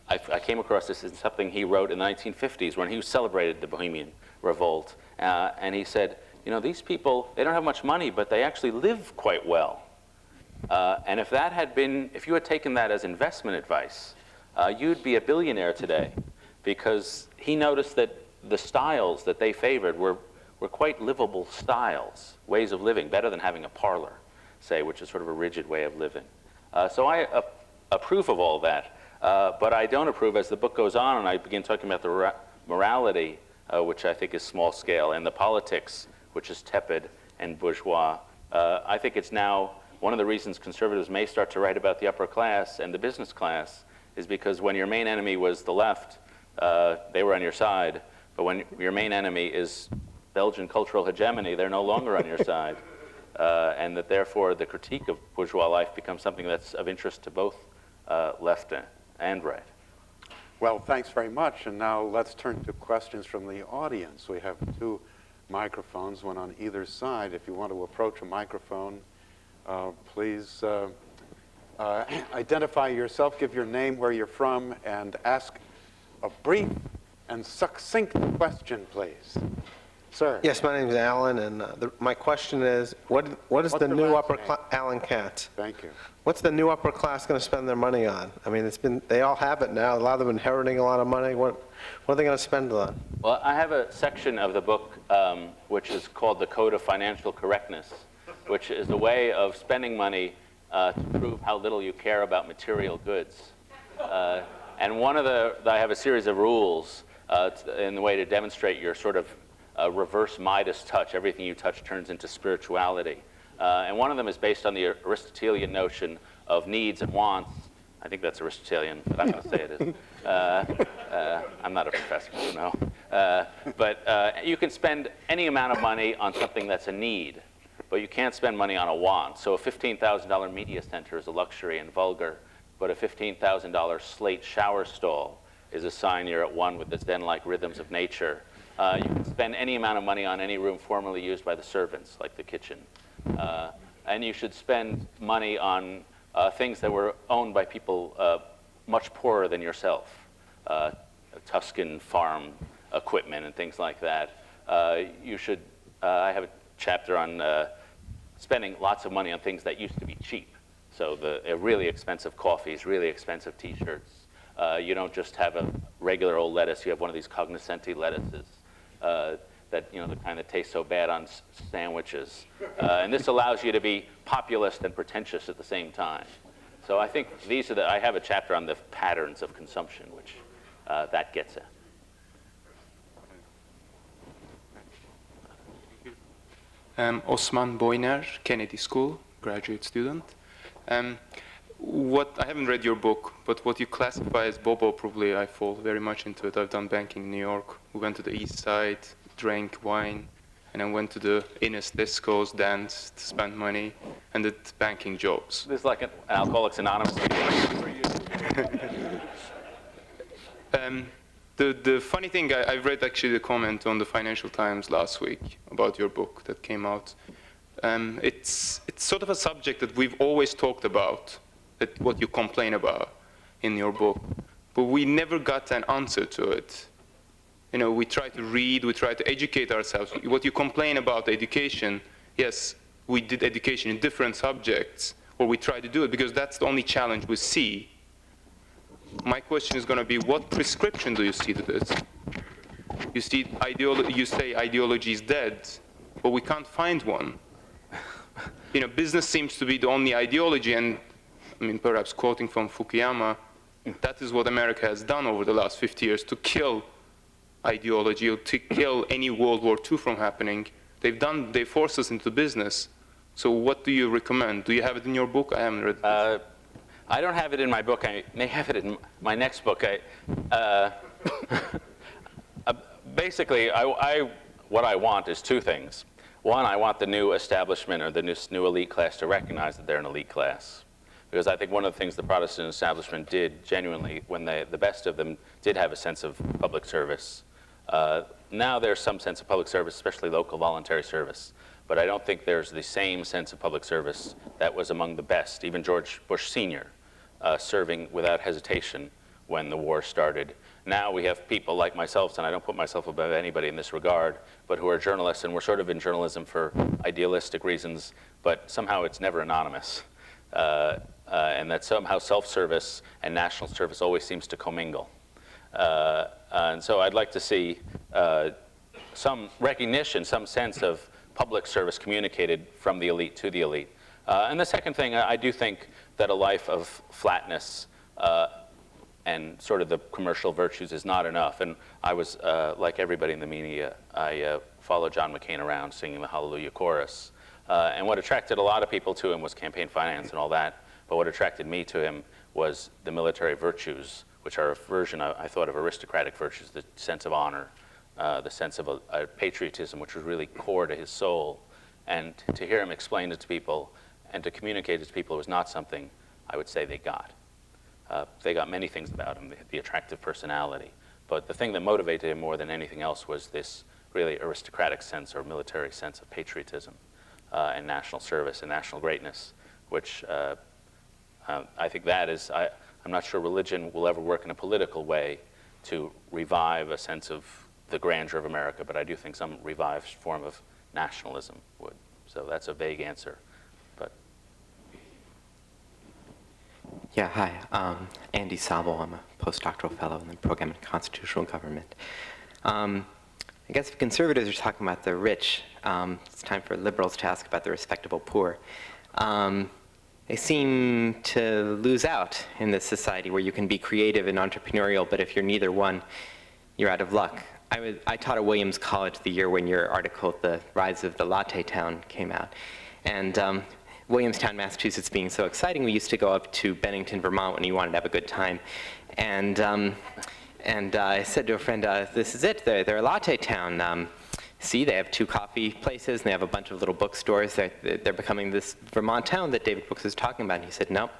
I came across this in something he wrote in the 1950s when he celebrated the Bohemian Revolt. And he said, you know, these people, they don't have much money, but they actually live quite well. And if you had taken that as investment advice, you'd be a billionaire today, because he noticed that the styles that they favored were quite livable styles, ways of living, better than having a parlor, say, which is sort of a rigid way of living. So I approve of all that, but I don't approve as the book goes on and I begin talking about the morality, which I think is small scale, and the politics, which is tepid and bourgeois. I think it's now one of the reasons conservatives may start to write about the upper class and the business class is because when your main enemy was the left, they were on your side. But when your main enemy is Belgian cultural hegemony, they're no longer on your side. And that therefore the critique of bourgeois life becomes something that's of interest to both left and right. Well, thanks very much. And now let's turn to questions from the audience. We have two microphones, one on either side. If you want to approach a microphone, please identify yourself, give your name, where you're from, and ask a brief and succinct question, please. Sir? Yes, my name is Alan, and my question is, what is What's the the new last upper name? class, Alan Katz, Thank you. what's the new upper class going to spend their money on? I mean, they all have it now. A lot of them inheriting a lot of money. What are they going to spend it on? Well, I have a section of the book which is called the Code of Financial Correctness, which is a way of spending money to prove how little you care about material goods. And I have a series of rules in the way to demonstrate your sort of reverse Midas touch. Everything you touch turns into spirituality. And one of them is based on the Aristotelian notion of needs and wants. I think that's Aristotelian, but I'm going to say it is. I'm not a professor, so no. But you can spend any amount of money on something that's a need, but you can't spend money on a want. So a $15,000 media center is a luxury and vulgar, but a $15,000 slate shower stall is a sign you're at one with the Zen-like rhythms of nature. You can spend any amount of money on any room formerly used by the servants, like the kitchen. And you should spend money on things that were owned by people much poorer than yourself, Tuscan farm equipment and things like that. I have a chapter on spending lots of money on things that used to be cheap. So really expensive coffees, really expensive T-shirts. You don't just have a regular old lettuce. You have one of these cognoscenti lettuces that, the kind that tastes so bad on sandwiches. And this allows you to be populist and pretentious at the same time. So I think I have a chapter on the patterns of consumption, which that gets at. Osman Boyner, Kennedy School, graduate student. I haven't read your book, but what you classify as Bobo, probably I fall very much into it. I've done banking in New York. We went to the East Side, drank wine, and then went to the Innis discos, danced, spent money, and did banking jobs. This is like an Alcoholics Anonymous. The funny thing, I read actually the comment on the Financial Times last week about your book that came out. It's sort of a subject that we've always talked about, that what you complain about in your book, but we never got an answer to it. We try to read, we try to educate ourselves. What you complain about education, yes, we did education in different subjects, or we try to do it because that's the only challenge we see. My question is going to be, what prescription do you see to this? You say ideology is dead, but we can't find one. Business seems to be the only ideology, and perhaps quoting from Fukuyama, that is what America has done over the last 50 years to kill ideology, or to kill any World War II from happening. They forced us into business. So what do you recommend? Do you have it in your book? I haven't read it. I don't have it in my book. I may have it in my next book. Basically, what I want is two things. One, I want the new establishment or the new elite class to recognize that they're an elite class. Because I think one of the things the Protestant establishment did genuinely, when the best of them did have a sense of public service. Now there's some sense of public service, especially local voluntary service. But I don't think there's the same sense of public service that was among the best. Even George Bush Sr. Serving without hesitation when the war started. Now we have people like myself, and I don't put myself above anybody in this regard, but who are journalists, and we're sort of in journalism for idealistic reasons, but somehow it's never anonymous. And that somehow self-service and national service always seems to commingle. And so I'd like to see some recognition, some sense of public service communicated from the elite to the elite. And the second thing, I do think that a life of flatness and sort of the commercial virtues is not enough. And I was, like everybody in the media, I followed John McCain around singing the Hallelujah Chorus. And what attracted a lot of people to him was campaign finance and all that. But what attracted me to him was the military virtues, which are a version, I thought, of aristocratic virtues, the sense of honor, the sense of a patriotism, which was really core to his soul. And to hear him explain it to people and to communicate it to people was not something I would say they got. They got many things about him, the attractive personality. But the thing that motivated him more than anything else was this really aristocratic sense or military sense of patriotism and national service and national greatness, which I think that is, I'm not sure religion will ever work in a political way to revive a sense of the grandeur of America, but I do think some revived form of nationalism would. So that's a vague answer, but. Yeah, hi. Andy Sobel. I'm a postdoctoral fellow in the program in constitutional government. I guess if conservatives are talking about the rich, it's time for liberals to ask about the respectable poor. They seem to lose out in this society where you can be creative and entrepreneurial, but if you're neither one, you're out of luck. I taught at Williams College the year when your article, The Rise of the Latte Town, came out. And Williamstown, Massachusetts being so exciting, we used to go up to Bennington, Vermont when you wanted to have a good time. And I said to a friend, this is it, they're a latte town. See, they have 2 coffee places, and they have a bunch of little bookstores. They're becoming this Vermont town that David Brooks is talking about. And he said, no,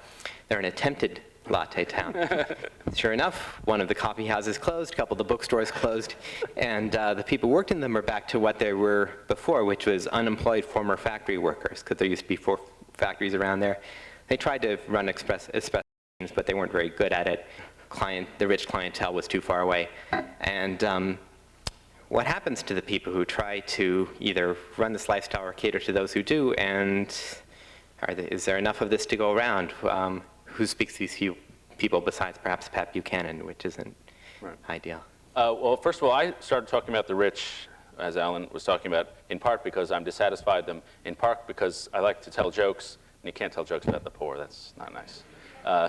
they're an attempted latte town. Sure enough, one of the coffee houses closed, a couple of the bookstores closed, and the people who worked in them are back to what they were before, which was unemployed former factory workers, because there used to be 4 factories around there. They tried to run espresso machines, but they weren't very good at it. The rich clientele was too far away. And what happens to the people who try to either run this lifestyle or cater to those who do, and is there enough of this to go around? Who speaks to these few people besides perhaps Pat Buchanan, which isn't ideal? Well, first of all, I started talking about the rich, as Alan was talking about, in part because I'm dissatisfied with them, in part because I like to tell jokes, and you can't tell jokes about the poor. That's not nice.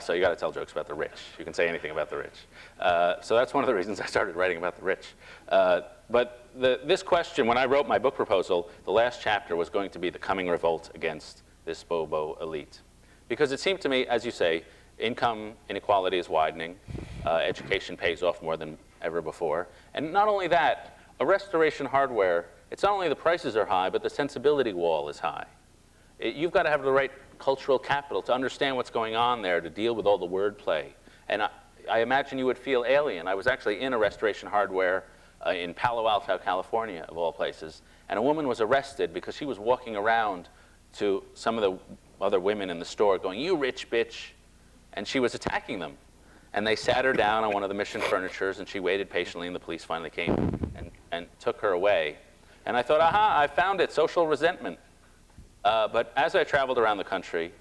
So you got to tell jokes about the rich. You can say anything about the rich. So that's one of the reasons I started writing about the rich. But this question, when I wrote my book proposal, the last chapter was going to be the coming revolt against this bobo elite. Because it seemed to me, as you say, income inequality is widening. Education pays off more than ever before. And not only that, a Restoration Hardware, it's not only the prices are high, but the sensibility wall is high. You've got to have the right cultural capital to understand what's going on there, to deal with all the wordplay. And I imagine you would feel alien. I was actually in a Restoration Hardware in Palo Alto, California, of all places, and a woman was arrested because she was walking around to some of the other women in the store going, "You rich bitch," and she was attacking them. And they sat her down on one of the mission furnitures, and she waited patiently, and the police finally came and took her away. And I thought, aha, I found it, social resentment. But as I traveled around the country,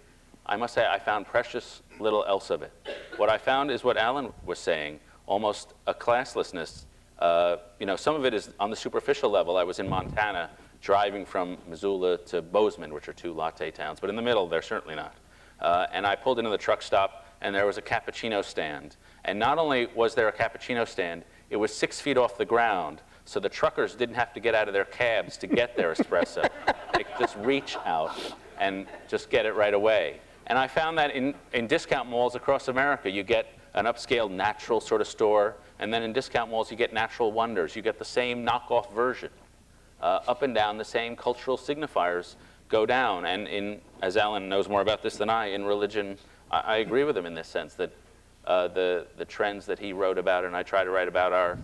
I must say I found precious little else of it. What I found is what Alan was saying, almost a classlessness. Some of it is on the superficial level. I was in Montana driving from Missoula to Bozeman, which are 2 latte towns, but in the middle, they're certainly not. And I pulled into the truck stop, and there was a cappuccino stand. And not only was there a cappuccino stand, it was 6 feet off the ground, so the truckers didn't have to get out of their cabs to get their espresso. They could just reach out and just get it right away. And I found that in discount malls across America, you get an upscale natural sort of store, and then in discount malls, you get natural wonders. You get the same knockoff version. Up and down, the same cultural signifiers go down. And as Alan knows more about this than I, in religion, I agree with him in this sense that the trends that he wrote about, and I try to write about,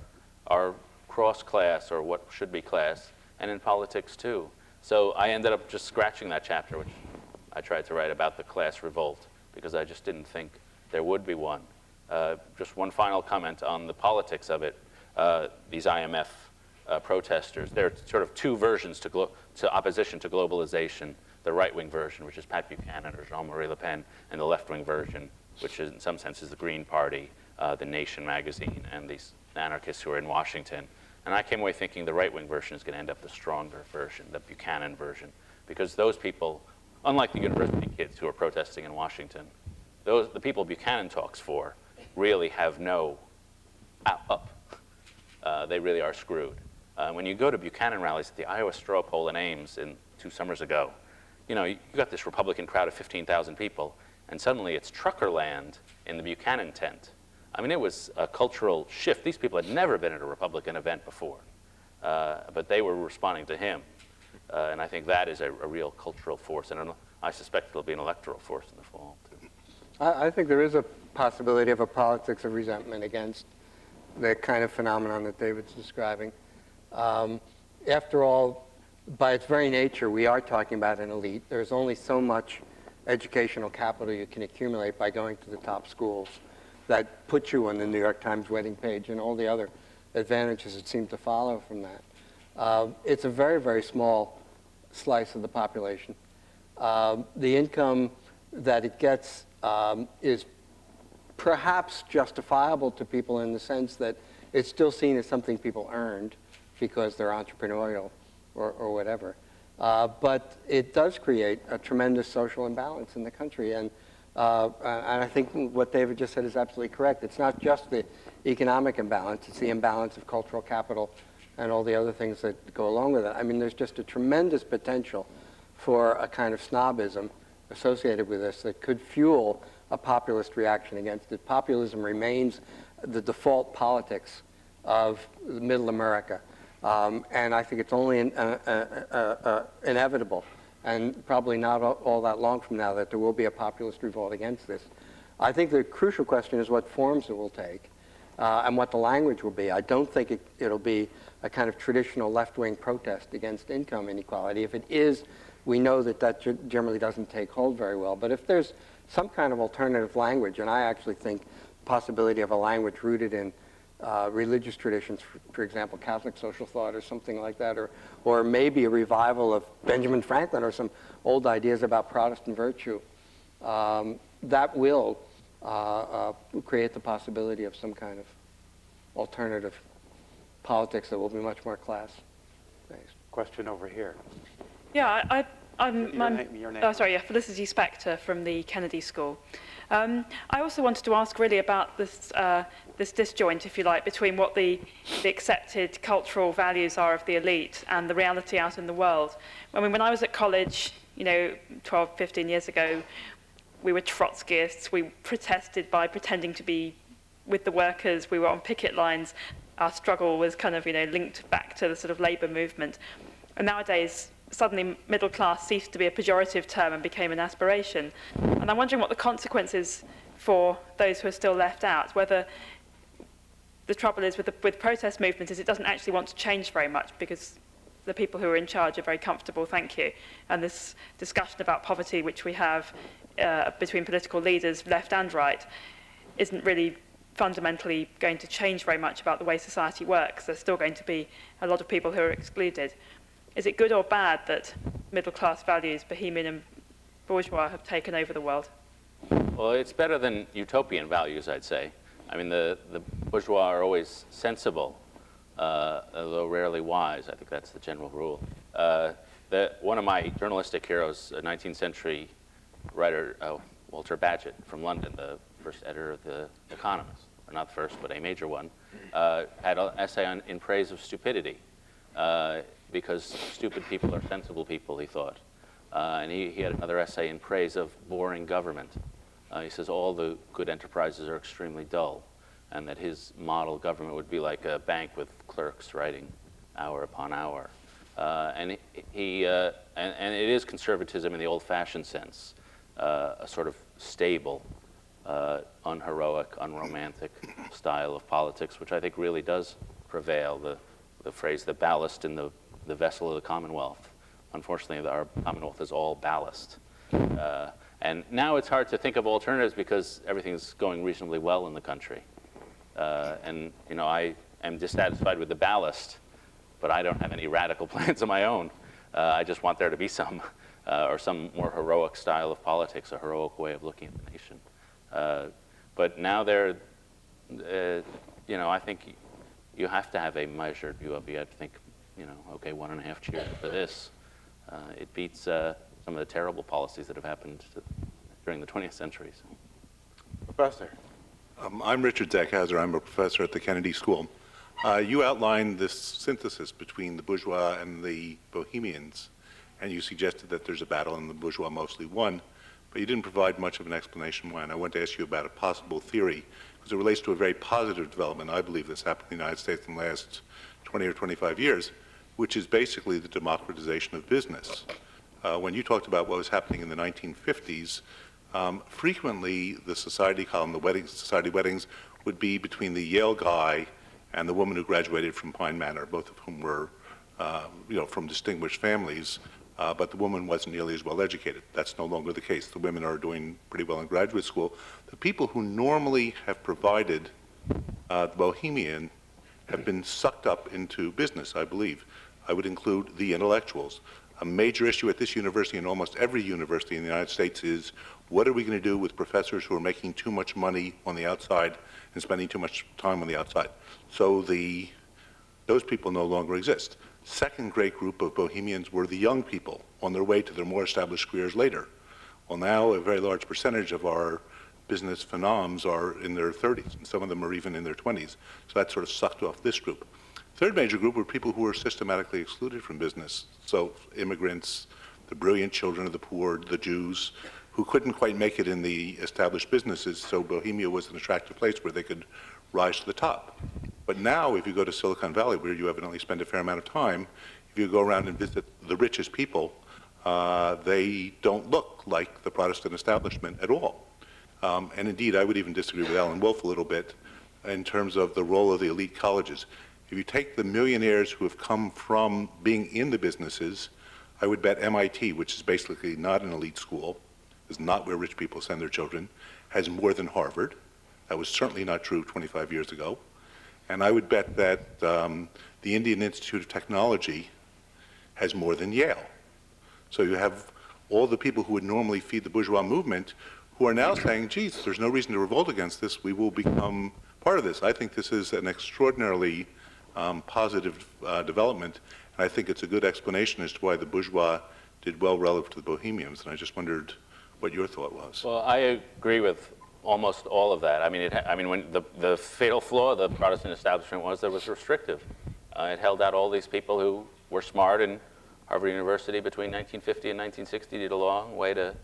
are cross-class, or what should be class, and in politics too. So I ended up just scratching that chapter, which I tried to write about the class revolt, because I just didn't think there would be one. Just one final comment on the politics of it. These IMF protesters, there are sort of 2 versions to opposition to globalization. The right-wing version, which is Pat Buchanan or Jean-Marie Le Pen, and the left-wing version, which is in some sense is the Green Party, the Nation magazine, and these anarchists who are in Washington. And I came away thinking the right-wing version is going to end up the stronger version, the Buchanan version, because those people, unlike the university kids who are protesting in Washington, the people Buchanan talks for really have no up. They really are screwed. When you go to Buchanan rallies at the Iowa Straw Poll in Ames 2 summers ago, you got this Republican crowd of 15,000 people, and suddenly it's trucker land in the Buchanan tent. I mean, it was a cultural shift. These people had never been at a Republican event before, but they were responding to him. And I think that is a real cultural force, and I suspect it'll be an electoral force in the fall, too. I think there is a possibility of a politics of resentment against the kind of phenomenon that David's describing. After all, by its very nature, we are talking about an elite. There's only so much educational capital you can accumulate by going to the top schools that put you on the New York Times wedding page and all the other advantages that seem to follow from that. It's a very, very small slice of the population. The income that it gets is perhaps justifiable to people in the sense that it's still seen as something people earned because they're entrepreneurial or whatever. But it does create a tremendous social imbalance in the country. And I think what David just said is absolutely correct. It's not just the economic imbalance, it's the imbalance of cultural capital and all the other things that go along with it. I mean, there's just a tremendous potential for a kind of snobism associated with this that could fuel a populist reaction against it. Populism remains the default politics of middle America. And I think it's only inevitable, and probably not all that long from now, that there will be a populist revolt against this. I think the crucial question is what forms it will take and what the language will be. I don't think it'll be a kind of traditional left-wing protest against income inequality. If it is, we know that generally doesn't take hold very well. But if there's some kind of alternative language, and I actually think the possibility of a language rooted in religious traditions, for example, Catholic social thought or something like that, or maybe a revival of Benjamin Franklin or some old ideas about Protestant virtue, that will create the possibility of some kind of alternative politics that will be much more class-based. Question over here. Yeah, I'm Your name. Oh, sorry, yeah, Felicity Spector from the Kennedy School. I also wanted to ask really about this, this disjoint, if you like, between what the accepted cultural values are of the elite and the reality out in the world. I mean, when I was at college, 12, 15 years ago, we were Trotskyists. We protested by pretending to be with the workers. We were on picket lines. Our struggle was kind of, linked back to the sort of labour movement. And nowadays, suddenly middle class ceased to be a pejorative term and became an aspiration. And I'm wondering what the consequences for those who are still left out, whether the trouble is with protest movement is it doesn't actually want to change very much because the people who are in charge are very comfortable, thank you. And this discussion about poverty, which we have between political leaders, left and right, isn't really fundamentally going to change very much about the way society works. There's still going to be a lot of people who are excluded. Is it good or bad that middle-class values, Bohemian and Bourgeois, have taken over the world? Well, it's better than utopian values, I'd say. I mean, the bourgeois are always sensible, although rarely wise. I think that's the general rule. One of my journalistic heroes, a 19th century writer, Walter Bagehot from London, the first editor of The Economist, or not the first, but a major one, had an essay in praise of stupidity. Because stupid people are sensible people, he thought. And he had another essay in praise of boring government. He says all the good enterprises are extremely dull, and that his model government would be like a bank with clerks writing hour upon hour. And it is conservatism in the old-fashioned sense, a sort of stable, unheroic, unromantic style of politics, which I think really does prevail. The phrase, the ballast in the vessel of the Commonwealth. Unfortunately, our Commonwealth is all ballast. And now it's hard to think of alternatives because everything's going reasonably well in the country. And I am dissatisfied with the ballast, but I don't have any radical plans of my own. I just want there to be some, or some more heroic style of politics, a heroic way of looking at the nation. But now I think you have to have a measured view of it. You have to think, okay, 1.5 cheers for this. It beats some of the terrible policies that have happened during the 20th century. So. Professor. I'm Richard Deckhauser. I'm a professor at the Kennedy School. You outlined this synthesis between the bourgeois and the bohemians, and you suggested that there's a battle and the bourgeois mostly won, but you didn't provide much of an explanation why. And I want to ask you about a possible theory, because it relates to a very positive development, I believe, that's happened in the United States in the last 20 or 25 years, which is basically the democratization of business. When you talked about what was happening in the 1950s, frequently the society column, society weddings, would be between the Yale guy and the woman who graduated from Pine Manor, both of whom were, from distinguished families, but the woman wasn't nearly as well educated. That's no longer the case. The women are doing pretty well in graduate school. The people who normally have provided the Bohemian have been sucked up into business, I believe. I would include the intellectuals. A major issue at this university and almost every university in the United States is, what are we going to do with professors who are making too much money on the outside and spending too much time on the outside? So those people no longer exist. Second great group of Bohemians were the young people on their way to their more established careers later. Well, now a very large percentage of our business phenoms are in their 30s, and some of them are even in their 20s. So that sort of sucked off this group. Third major group were people who were systematically excluded from business. So immigrants, the brilliant children of the poor, the Jews, who couldn't quite make it in the established businesses, so Bohemia was an attractive place where they could rise to the top. But now, if you go to Silicon Valley, where you evidently spend a fair amount of time, if you go around and visit the richest people, they don't look like the Protestant establishment at all. And indeed, I would even disagree with Alan Wolf a little bit in terms of the role of the elite colleges. If you take the millionaires who have come from being in the businesses, I would bet MIT, which is basically not an elite school, is not where rich people send their children, has more than Harvard. That was certainly not true 25 years ago. And I would bet that the Indian Institute of Technology has more than Yale. So you have all the people who would normally feed the bourgeois movement who are now saying, geez, there's no reason to revolt against this. We will become part of this. I think this is an extraordinarily positive development, and I think it's a good explanation as to why the bourgeois did well relative to the Bohemians, and I just wondered what your thought was. Well, I agree with almost all of that. I mean, when the fatal flaw of the Protestant establishment was that it was restrictive. It held out all these people who were smart, and Harvard University between 1950 and 1960 did a long way to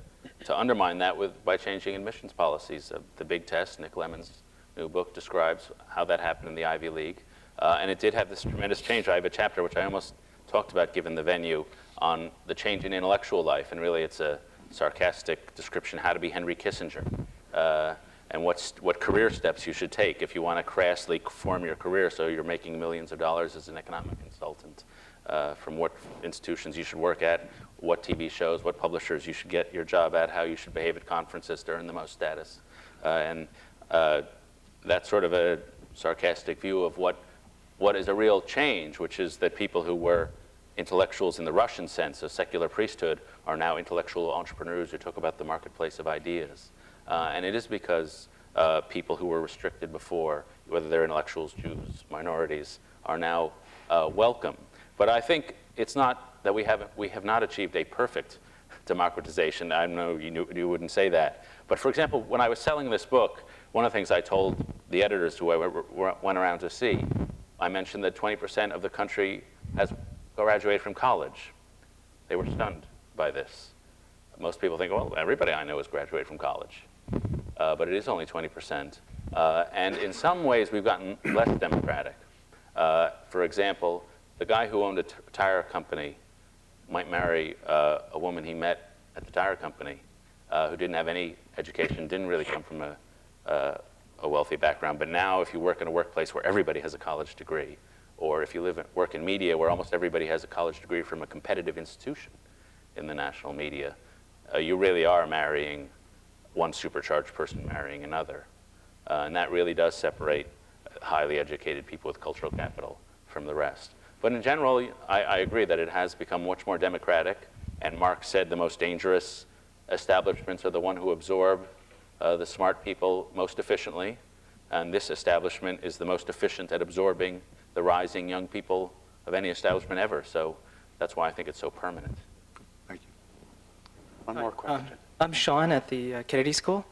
undermine that by changing admissions policies. The Big Test, Nick Lemon's new book, describes how that happened in the Ivy League. And it did have this tremendous change. I have a chapter which I almost talked about, given the venue, on the change in intellectual life. And really, it's a sarcastic description, how to be Henry Kissinger, and what career steps you should take if you want to crassly form your career so you're making millions of dollars as an economic consultant, from what institutions you should work at, what TV shows, what publishers you should get your job at, how you should behave at conferences to earn the most status. And that's sort of a sarcastic view of what is a real change, which is that people who were intellectuals in the Russian sense, a secular priesthood, are now intellectual entrepreneurs who talk about the marketplace of ideas. And it is because people who were restricted before, whether they're intellectuals, Jews, minorities, are now welcome. But I think it's not that we have not achieved a perfect democratization. I know you wouldn't say that. But for example, when I was selling this book, one of the things I told the editors who I went around to see, I mentioned that 20% of the country has graduated from college. They were stunned by this. Most people think, well, everybody I know has graduated from college. But it is only 20%. And in some ways, we've gotten less democratic. For example, the guy who owned a tire company might marry a woman he met at the tire company who didn't have any education, didn't really come from a wealthy background. But now if you work in a workplace where everybody has a college degree, or if you work in media where almost everybody has a college degree from a competitive institution in the national media, you really are marrying one supercharged person marrying another. And that really does separate highly educated people with cultural capital from the rest. But in general, I agree that it has become much more democratic. And Marx said the most dangerous establishments are the one who absorb the smart people most efficiently. And this establishment is the most efficient at absorbing the rising young people of any establishment ever. So that's why I think it's so permanent. Thank you. One more question. I'm Sean at the Kennedy School.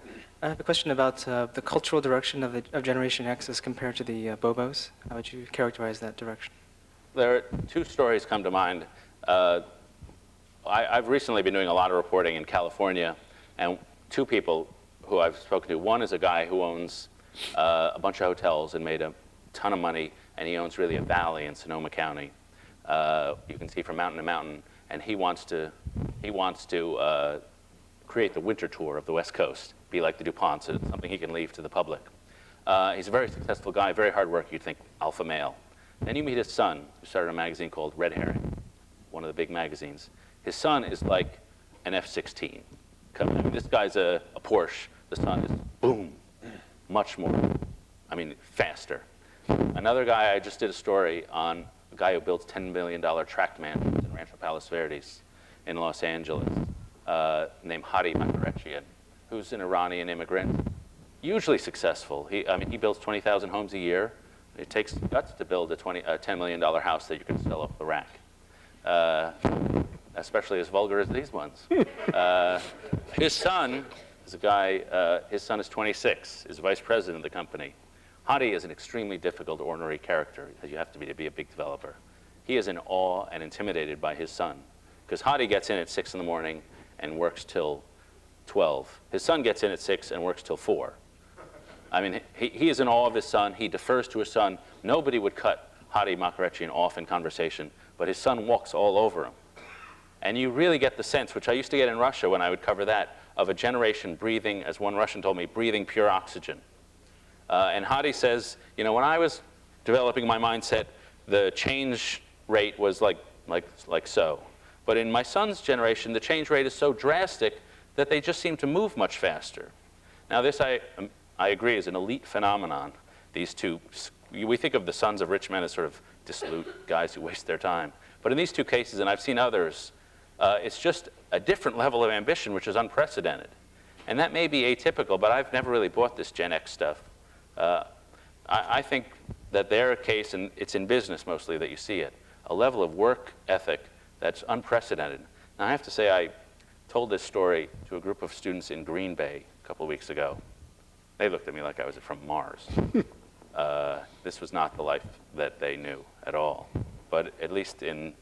I have a question about the cultural direction of Generation X as compared to the Bobos. How would you characterize that direction? There are two stories come to mind. I've recently been doing a lot of reporting in California, and two people who I've spoken to. One is a guy who owns a bunch of hotels and made a ton of money, and he owns really a valley in Sonoma County. You can see from mountain to mountain, and he wants to create the winter tour of the West Coast, be like the DuPonts, something he can leave to the public. He's a very successful guy, very hard worker. You'd think alpha male. Then you meet his son, who started a magazine called Red Herring, one of the big magazines. His son is like an F-16. I mean, this guy's a Porsche. The son is, boom, much more, faster. Another guy, I just did a story on a guy who builds $10 million tract mansions in Rancho Palos Verdes in Los Angeles, named Hadi Makarechian, who's an Iranian immigrant, hugely successful. I mean, he builds 20,000 homes a year. It takes guts to build a $10 million house that you can sell off the rack, especially as vulgar as these ones. His son is a guy, his son is 26, is vice president of the company. Hadi is an extremely difficult, ornery character, as you have to be a big developer. He is in awe and intimidated by his son, because Hadi gets in at 6 in the morning and works till 12. His son gets in at 6 and works till 4. I mean, he is in awe of his son. He defers to his son. Nobody would cut Hadi Makarechian off in conversation, but his son walks all over him. And you really get the sense, which I used to get in Russia when I would cover that, of a generation breathing, as one Russian told me, breathing pure oxygen. And Hadi says, you know, when I was developing my mindset, the change rate was like so. But in my son's generation, the change rate is so drastic that they just seem to move much faster. Now this, I agree, is an elite phenomenon. These two, we think of the sons of rich men as sort of dissolute guys who waste their time. But in these two cases, and I've seen others, it's just a different level of ambition, which is unprecedented. And that may be atypical, but I've never really bought this Gen X stuff. I think that their case, and it's in business mostly that you see it, a level of work ethic that's unprecedented. Now I have to say, I told this story to a group of students in Green Bay a couple of weeks ago. They looked at me like I was from Mars. This was not the life that they knew at all. But at least in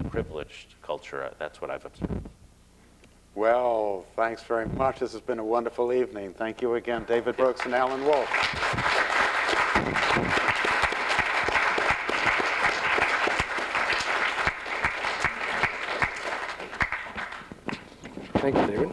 privileged culture, that's what I've observed. Well, thanks very much. This has been a wonderful evening. Thank you again, David Brooks and Alan Wolf. Thank you, David.